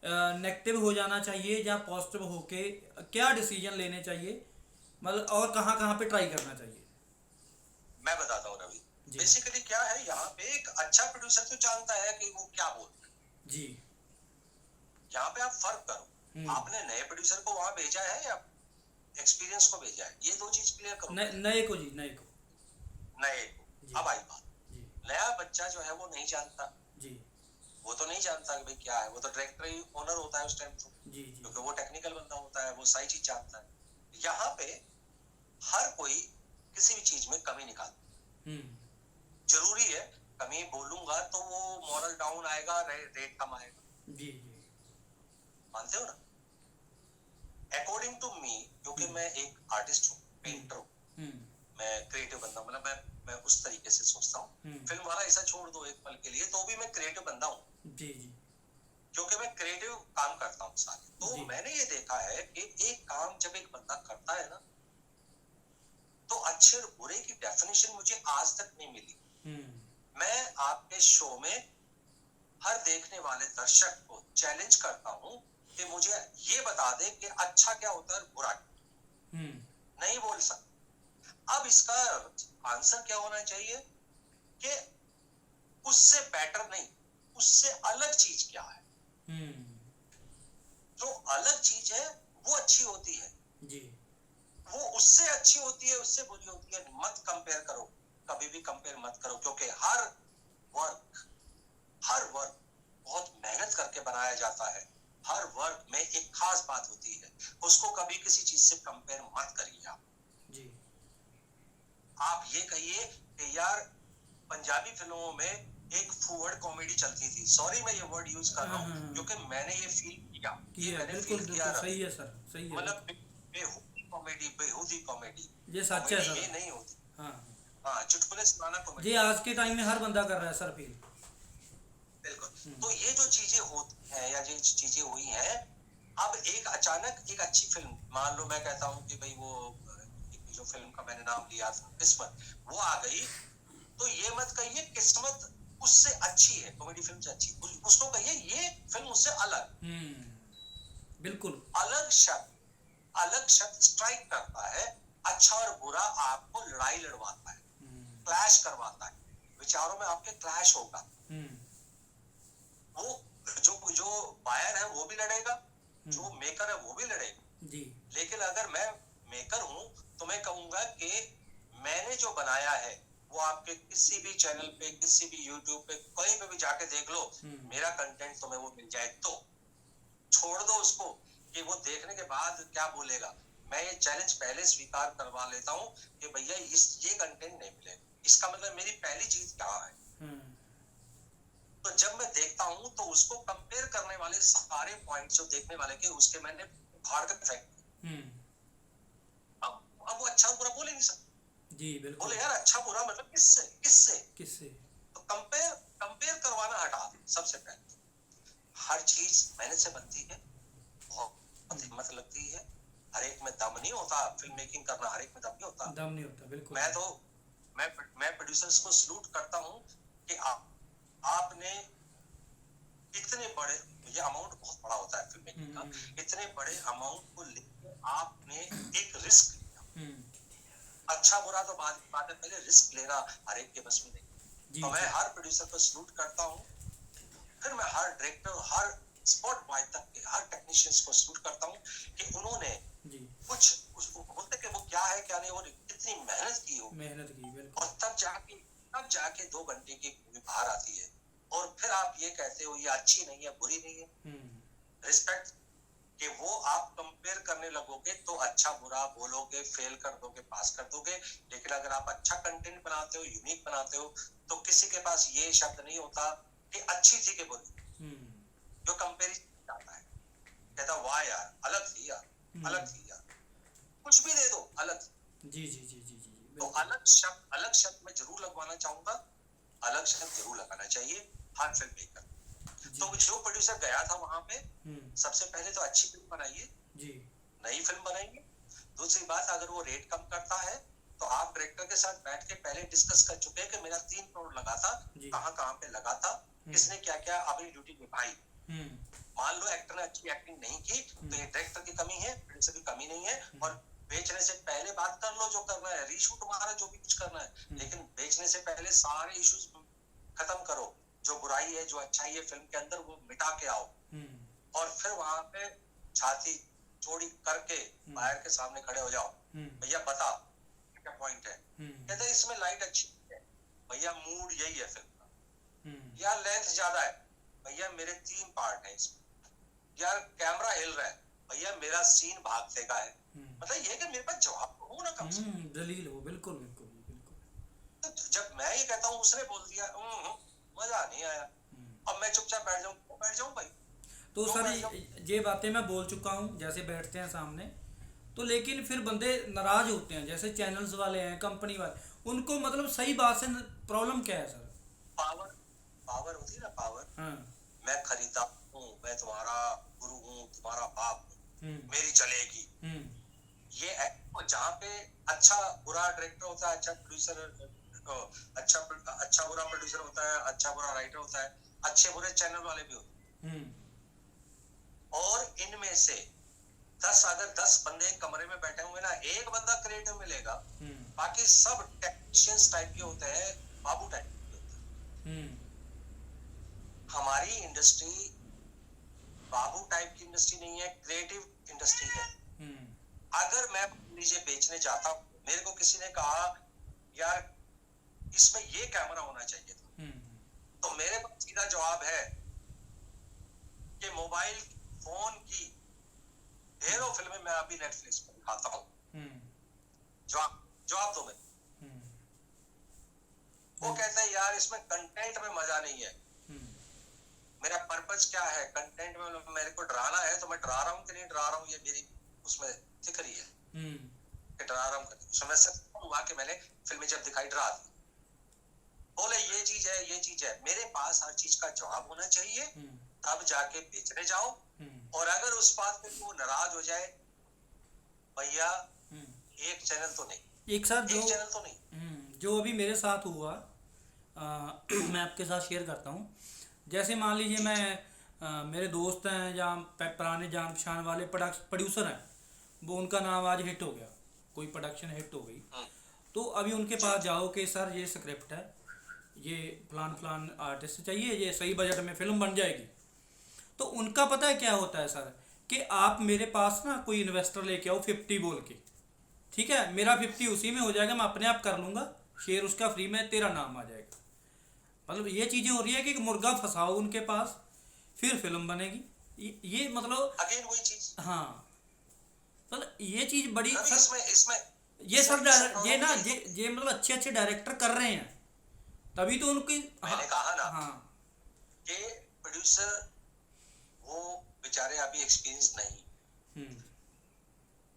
नेगेटिव हो जाना चाहिए या पॉजिटिव होके क्या डिसीजन लेने चाहिए, मतलब और कहाँ कहाँ पे ट्राई करना चाहिए? मैं बताता हूँ रवि, बेसिकली क्या है, यहाँ पे एक अच्छा प्रोड्यूसर तो जानता है कि वो क्या बोल रहा है जी। यहाँ पे आप फर्क करो, आपने नए प्रोड्यूसर को वहां भेजा है या एक्सपीरियंस को भेजा है, ये दो चीज क्लियर करो। नए को जी, नए को। अब आई बात, नया बच्चा जो है वो नहीं जानता जी, वो तो नहीं जानता कि भाई क्या है, वो तो डायरेक्टर ही ओनर होता है उस टाइम तो, क्योंकि वो टेक्निकल बंदा होता है, वो सारी चीज जानता है। यहाँ पे हर कोई किसी भी चीज में कमी निकालता, जरूरी है कमी बोलूंगा तो वो मॉरल डाउन आएगा, रेट कम आएगा, जी, मानते हो ना। अकॉर्डिंग टू मी, क्योंकि मैं एक आर्टिस्ट हूँ, पेंटर हूँ, मैं क्रिएटिव बंदा, मतलब मैं उस तरीके से सोचता हूँ। फिल्म वाला ऐसा छोड़ दो एक पल के लिए, तो भी मैं क्रिएटिव बंदा हूँ जी जी, क्योंकि मैं क्रिएटिव काम करता हूँ सारे। तो मैंने ये देखा है कि एक काम जब एक बंदा करता है ना, तो अच्छे और बुरे की डेफिनेशन मुझे आज तक नहीं मिली। मैं आपके शो में हर देखने वाले दर्शक को चैलेंज करता हूँ कि मुझे ये बता दे कि अच्छा क्या होता है और बुरा क्या, नहीं बोल सकता। अब इसका आंसर क्या होना चाहिए कि उससे बेटर नहीं, उससे अलग चीज क्या है, जो अलग चीज है वो अच्छी होती है जी, वो उससे अच्छी होती है, उससे बुरी होती है। मत कंपेयर करो, कभी भी कंपेयर मत करो, क्योंकि हर वर्क बहुत मेहनत करके बनाया जाता है। हर वर्क में एक खास बात होती है, उसको कभी किसी चीज से कंपेयर मत करिए। आप ये कहिए कि यार पंजाबी फिल्मों में एक फॉरवर्ड कॉमेडी चलती थी, सॉरी मैं ये वर्ड यूज कर रहा हूँ क्योंकि मैंने ये फील किया, ये मैंने फील किया। सही है सर, सही है, मतलब बेहूदी कॉमेडी ये सच है सर, ये नहीं होती। हाँ, चुटकुले सुनाना कॉमेडी ये आज के टाइम में हर बंदा कर रहा है सर फील। बिल्कुल। तो ये जो चीजें होती हैं या जो चीजें हुई हैं, अब एक अचानक एक अच्छी फिल्म, मान लो मैं कहता हूँ कि भाई वो जो फिल्म का मैंने नाम लिया था किस्मत, वो आ गई, तो ये मत कहिए किस्मत उससे अच्छी है, कॉमेडी फिल्म से अच्छी, उसको कहिए ये फिल्म उससे अलग। बिल्कुल अलग शब्द स्ट्राइक करता है। अच्छा और बुरा आपको लड़ाई लड़वाता है, क्लैश करवाता है, विचारों में आपके क्लैश होगा। वो जो बायर है वो भी लड़ेगा, जो मेकर है वो भी लड़ेगा जी। लेकिन अगर मैं मेकर हूं तो मैं कहूंगा कि मैंने जो बनाया है वो आपके किसी भी चैनल पे, किसी भी यूट्यूब पे, कहीं पे भी जाके देख लो, मेरा कंटेंट तुम्हें वो मिल जाए, तो छोड़ दो उसको कि वो देखने के बाद क्या बोलेगा। मैं ये चैलेंज पहले स्वीकार करवा लेता हूँ कि भैया ये कंटेंट नहीं मिलेगा, इसका मतलब मेरी पहली चीज क्या है। तो जब मैं देखता हूँ तो उसको कंपेयर करने वाले सारे पॉइंट्स जो देखने वाले के, उसके मैंने फाड़ कर फेंक। अब वो अच्छा बुरा बोले नहीं सकते जी, बिल्कुल। बोले यार अच्छा बुरा मतलब किससे किससे किससे, तो कंपेयर कंपेयर करवाना हटा दो। सबसे पहले हर चीज मेहनत से बनती है, बहुत हिम्मत लगती है, हर एक में दम नहीं होता। फिल्म मेकिंग करना हर एक में दम नहीं होता। दम नहीं होता, बिल्कुल। मैं प्रोड्यूसर्स को सलूट करता हूँ कि आपने इतने बड़े, ये अमाउंट बहुत बड़ा होता है फिल्म मेकिंग का, इतने बड़े अमाउंट को लेकर आपने एक रिस्क लिया। अच्छा बुरा तो बात है, पहले रिस्क लेना हर एक के बस में नहीं। तो मैं हर प्रोड्यूसर को सलूट करता हूँ, फिर मैं हर डायरेक्टर, हर स्पॉट बॉय तक के हर टेक्नीशियंस को सलूट करता हूँ कि उन्होंने कुछ उसको बोलते कि वो क्या है क्या नहीं, वो कितनी मेहनत की हो, मेहनत की, बिल्कुल। और तब जाके 2 घंटे की मूवी बाहर आती है, और फिर आप ये कहते हो ये अच्छी नहीं है, बुरी नहीं है। रिस्पेक्ट कि वो आप कंपेयर करने लगोगे तो अच्छा बुरा बोलोगे, फेल कर दोगे, पास कर दोगे। लेकिन अगर आप अच्छा कंटेंट बनाते हो, यूनिक बनाते हो, तो किसी के पास ये शब्द नहीं होता कि अच्छी थी कि बुरी। जो कंपेरिजन आता है, कहता वाह यार अलग थी यार, अलग थी यार, कुछ भी दे दो अलग। जी जी जी जी जी। तो अलग शब्द मैं जरूर लगवाना चाहूंगा, अलग शब्द जरूर लगाना चाहिए हर फिल्म मेकर। तो जो प्रोड्यूसर गया था वहां पे, सबसे पहले तो अच्छी फिल्म बनाइए जी, नई फिल्म बनाइए। दूसरी बात, अगर वो रेट कम करता है तो आप डायरेक्टर के साथ बैठ के पहले डिस्कस कर चुके हैं कि मेरा 3 करोड़ लगा था, कहाँ पे लगा था, किसने क्या क्या अपनी ड्यूटी निभाई। मान लो एक्टर ने अच्छी एक्टिंग नहीं की तो ये डायरेक्टर की कमी है, प्रोड्यूसर की कमी नहीं है। और बेचने से पहले बात कर लो जो करना है, रीशूट मारा जो भी कुछ करना है, लेकिन बेचने से पहले सारे इश्यूज खत्म करो। जो बुराई है, जो अच्छाई है फिल्म के अंदर, वो मिटा के आओ, और फिर वहां पे छाती चौड़ी करके बाहर के सामने खड़े हो जाओ, भैया बता क्या पॉइंट है। कहते हैं इसमें लाइट अच्छी है, भैया मूड यही है फिल्म का। यार लेंथ ज्यादा है, भैया मेरे 3 पार्ट है इसमें। यार कैमरा हिल रहा है, भैया मेरा सीन भागते का है। मतलब ये कि मेरे पास जवाब हो ना, कम से कम दलील हो। बिल्कुल बिल्कुल बिल्कुल। तो जब मैं ये कहता हूँ उसने बोल दिया मजा नहीं आया, अब मैं चुपचाप बैठ जाऊं भाई। तो सर ये बातें मैं बोल चुका हूँ, जैसे बैठते हैं सामने तो, लेकिन फिर बंदे नाराज होते हैं, जैसे चैनल्स वाले हैं, कंपनी वाले, उनको मतलब सही बात से प्रॉब्लम क्या है सर? पावर होती है ना, पावर। हाँ। मैं खरीदा हूँ, मैं तुम्हारा गुरु हूँ, तुम्हारा बाप हूँ, मेरी चलेगी। ये जहाँ पे अच्छा बुरा डायरेक्टर होता है, अच्छा प्रोड्यूसर, अच्छा बुरा प्रोड्यूसर होता है, अच्छा बुरा राइटर होता है, अच्छे बुरे चैनल वाले भी होते हैं। और इनमें से 10 अगर 10 बंदे कमरे में बैठे हुए ना, एक बंदा क्रिएटिव मिलेगा, बाकी सब टेक्नीशियंस टाइप के होते हैं, बाबू टाइप के होते हैं। हमारी इंडस्ट्री बाबू टाइप की इंडस्ट्री नहीं है, क्रिएटिव इंडस्ट्री है। अगर मैं लीजिए बेचने जाता हूँ, मेरे को किसी ने कहा यार इसमें ये कैमरा होना चाहिए था, तो मेरे पास सीधा जवाब है कि मोबाइल फोन की ढेरों फिल्में मैं अभी नेटफ्लिक्स पर दिखाता हूँ, जवाब दो मैं। वो कहता है यार इसमें कंटेंट में मजा नहीं है। मेरा पर्पस क्या है कंटेंट में? मेरे को डराना है तो मैं डरा रहा हूँ कि नहीं डरा रहा हूँ, ये मेरी उसमें दिख रही है कि डरा रहा हूँ। मैं सब हुआ कि मैंने फिल्में जब दिखाई डरा दी, बोले ये चीज है, ये चीज है। मेरे पास हर चीज का जवाब होना चाहिए, तब जाके बेचने जाओ। और अगर उस बात पे वो नाराज हो जाए, भैया एक चैनल तो नहीं, एक चैनल तो नहीं। जो अभी मेरे साथ हुआ, मैं आपके साथ शेयर करता हूँ। जैसे मान लीजिए मैं मेरे दोस्त हैं या पुराने जान पहचान वाले प्रोड्यूसर हैं, वो उनका नाम आज हिट हो गया, कोई प्रोडक्शन हिट हो गई, तो अभी उनके पास जाओ कि सर ये स्क्रिप्ट है, ये फलान आर्टिस्ट चाहिए, ये सही बजट में फिल्म बन जाएगी। तो उनका पता है क्या होता है सर, कि आप मेरे पास ना कोई इन्वेस्टर लेके आओ 50 बोल के, ठीक है, मेरा 50 उसी में हो जाएगा, मैं अपने आप कर लूँगा, शेयर उसका फ्री में, तेरा नाम आ जाएगा। मतलब ये चीज़ें हो रही है कि मुर्गा फंसाओ उनके पास, फिर फिल्म बनेगी। ये मतलब अगेन वही चीज। हाँ, मतलब ये चीज़ बड़ी सर, इसमें ये सर ये ना ये मतलब अच्छे अच्छे डायरेक्टर कर रहे हैं, तभी तो उनकी मैंने कहा ना हाँ कि प्रोड्यूसर वो बेचारे अभी एक्सपीरियंस नहीं,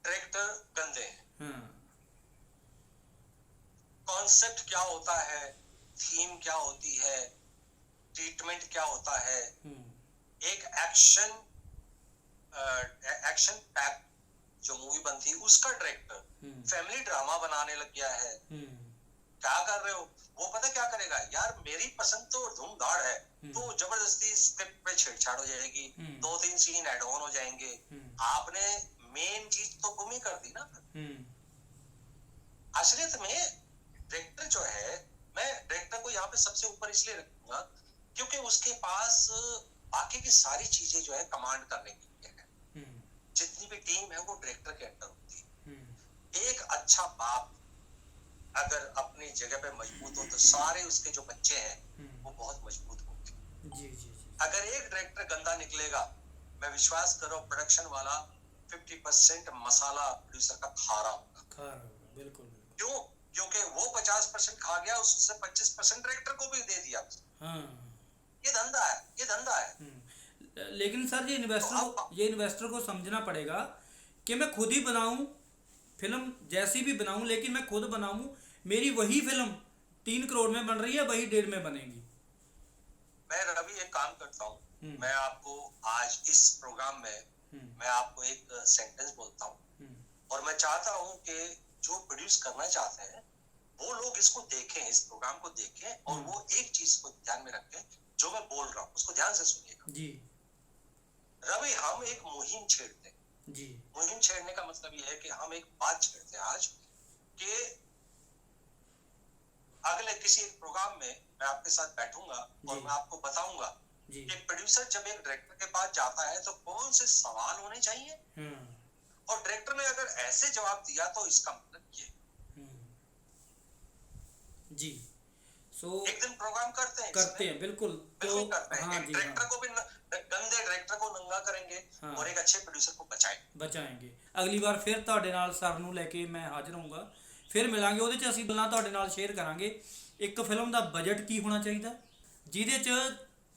डायरेक्टर गंदे हैं। कॉन्सेप्ट क्या होता है, थीम क्या होती है, ट्रीटमेंट क्या होता है, हम्म, एक एक्शन पैक जो मूवी बनती है उसका डायरेक्टर हम्म, फैमिली ड्रामा बनाने लग गया है। हम्म, क्या कर रहे हो? वो पता क्या करेगा यार, मेरी पसंद तो धूमधाड़ है, तो जबरदस्ती स्क्रिप्ट पे छेड़छाड़ हो जाएगी, हम्म, 2-3 सीन ऐड ऑन हो जाएंगे, हम्म, आपने मेन चीज तो गुम ही कर दी ना। हम्म, असलियत में डायरेक्टर जो है, मैं डायरेक्टर को यहाँ पे सबसे ऊपर इसलिए रखूंगा क्योंकि उसके पास बाकी की सारी चीजें जो है कमांड करने के लिए है। हम्म, जितनी भी टीम है वो डायरेक्टर के अंडर होती है। हम्म, एक अच्छा बाप अगर अपनी जगह पे मजबूत हो तो सारे उसके जो बच्चे हैं वो बहुत मजबूत होंगे। जी जी जी, अगर एक डायरेक्टर गंदा निकलेगा, मैं विश्वास करो प्रोडक्शन वाला 50% मसाला प्रोड्यूसर का खा रहा होगा। खा रहा होगा, बिल्कुल बिल्कुल। क्यों? क्योंकि वो 50% खा गया, उससे 25% डायरेक्टर को भी दे दिया। हाँ, ये धंधा है, ये धंधा है। लेकिन सर ये तो अब इन्वेस्टर को समझना पड़ेगा कि मैं खुद ही बनाऊं फिल्म, जैसी भी बनाऊं, लेकिन मैं खुद बनाऊं, मेरी वही फिल्म 3 करोड़ में बन रही है, वही 1.5 में बनेगी। मैं रवि एक काम करता हूँ, हम्म, मैं आपको आज इस प्रोग्राम में हम्म, मैं आपको एक सेंटेंस बोलता हूँ, हम्म, और मैं चाहता हूँ कि जो प्रोड्यूस करना चाहते हैं वो लोग इसको देखें, इस प्रोग्राम को देखें, और वो एक चीज को ध्यान में रखें, जो मैं बोल रहा हूँ उसको ध्यान से सुनिएगा। जी रवि, हम एक मुहिम छेड़ते हैं। जी, मुहिम छेड़ने का मतलब ये है कि हम एक बात छेड़ते हैं आज कि अगले किसी एक प्रोग्राम में मैं आपके साथ बैठूंगा और जी। मैं आपको बताऊंगा जी, कि प्रोड्यूसर जब एक डायरेक्टर के पास जाता है तो कौन से सवाल होने चाहिए, हम्म, और डायरेक्टर ने अगर ऐसे जवाब दिया तो इसका मतलब ये। हम्म, जी। सो एक दिन प्रोग्राम करते हैं करते इसमें, हैं, बिल्कुल। तो बिल्कुल करते हैं। हाँ एक जी, डायरेक्टर हाँ, को भी गंदे डायरेक्टर को नंगा करेंगे, हाँ, और एक अच्छे प्रोड्यूसर को बचाएंगे। ਬਚਾਏਂਗੇ। ਅਗਲੀ ਵਾਰ ਫਿਰ ਤੁਹਾਡੇ ਨਾਲ ਸਰ ਨੂੰ ਲੈ ਕੇ ਮੈਂ ਹਾਜ਼ਰ ਹੋਊਂਗਾ, ਫਿਰ ਮਿਲਾਂਗੇ, ਉਹਦੇ 'ਚ ਅਸੀਂ ਗੱਲਾਂ ਤੁਹਾਡੇ ਨਾਲ ਸ਼ੇਅਰ ਕਰਾਂਗੇ। ਇੱਕ ਫਿਲਮ ਦਾ ਬਜਟ ਕੀ ਹੋਣਾ ਚਾਹੀਦਾ, ਜਿਹਦੇ 'ਚ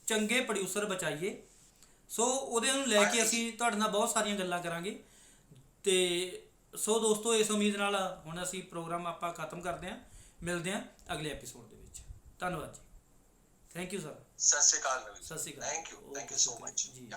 ਚੰਗੇ ਪ੍ਰੋਡਿਊਸਰ ਬਚਾਈਏ। ਸੋ ਉਹਦੇ ਨੂੰ ਲੈ ਕੇ ਅਸੀਂ ਤੁਹਾਡੇ ਨਾਲ ਬਹੁਤ ਸਾਰੀਆਂ ਗੱਲਾਂ ਕਰਾਂਗੇ। ਤੇ ਸੋ ਦੋਸਤੋ, ਇਸ ਉਮੀਦ ਨਾਲ ਹੁਣ ਅਸੀਂ ਪ੍ਰੋਗਰਾਮ ਆਪਾਂ ਖਤਮ ਕਰਦੇ ਹਾਂ। ਮਿਲਦੇ ਹਾਂ ਅਗਲੇ ਐਪੀਸੋਡ ਦੇ ਵਿੱਚ। ਧੰਨਵਾਦ ਜੀ, ਥੈਂਕ ਯੂ ਸਰ। सत श्री अकाल रवि, ਸਤਿ ਸ਼੍ਰੀ ਅਕਾਲ। थैंक यू ਓਕੇ, सो ਸ਼ੁਕਰੀਆ मच। ਜੀ।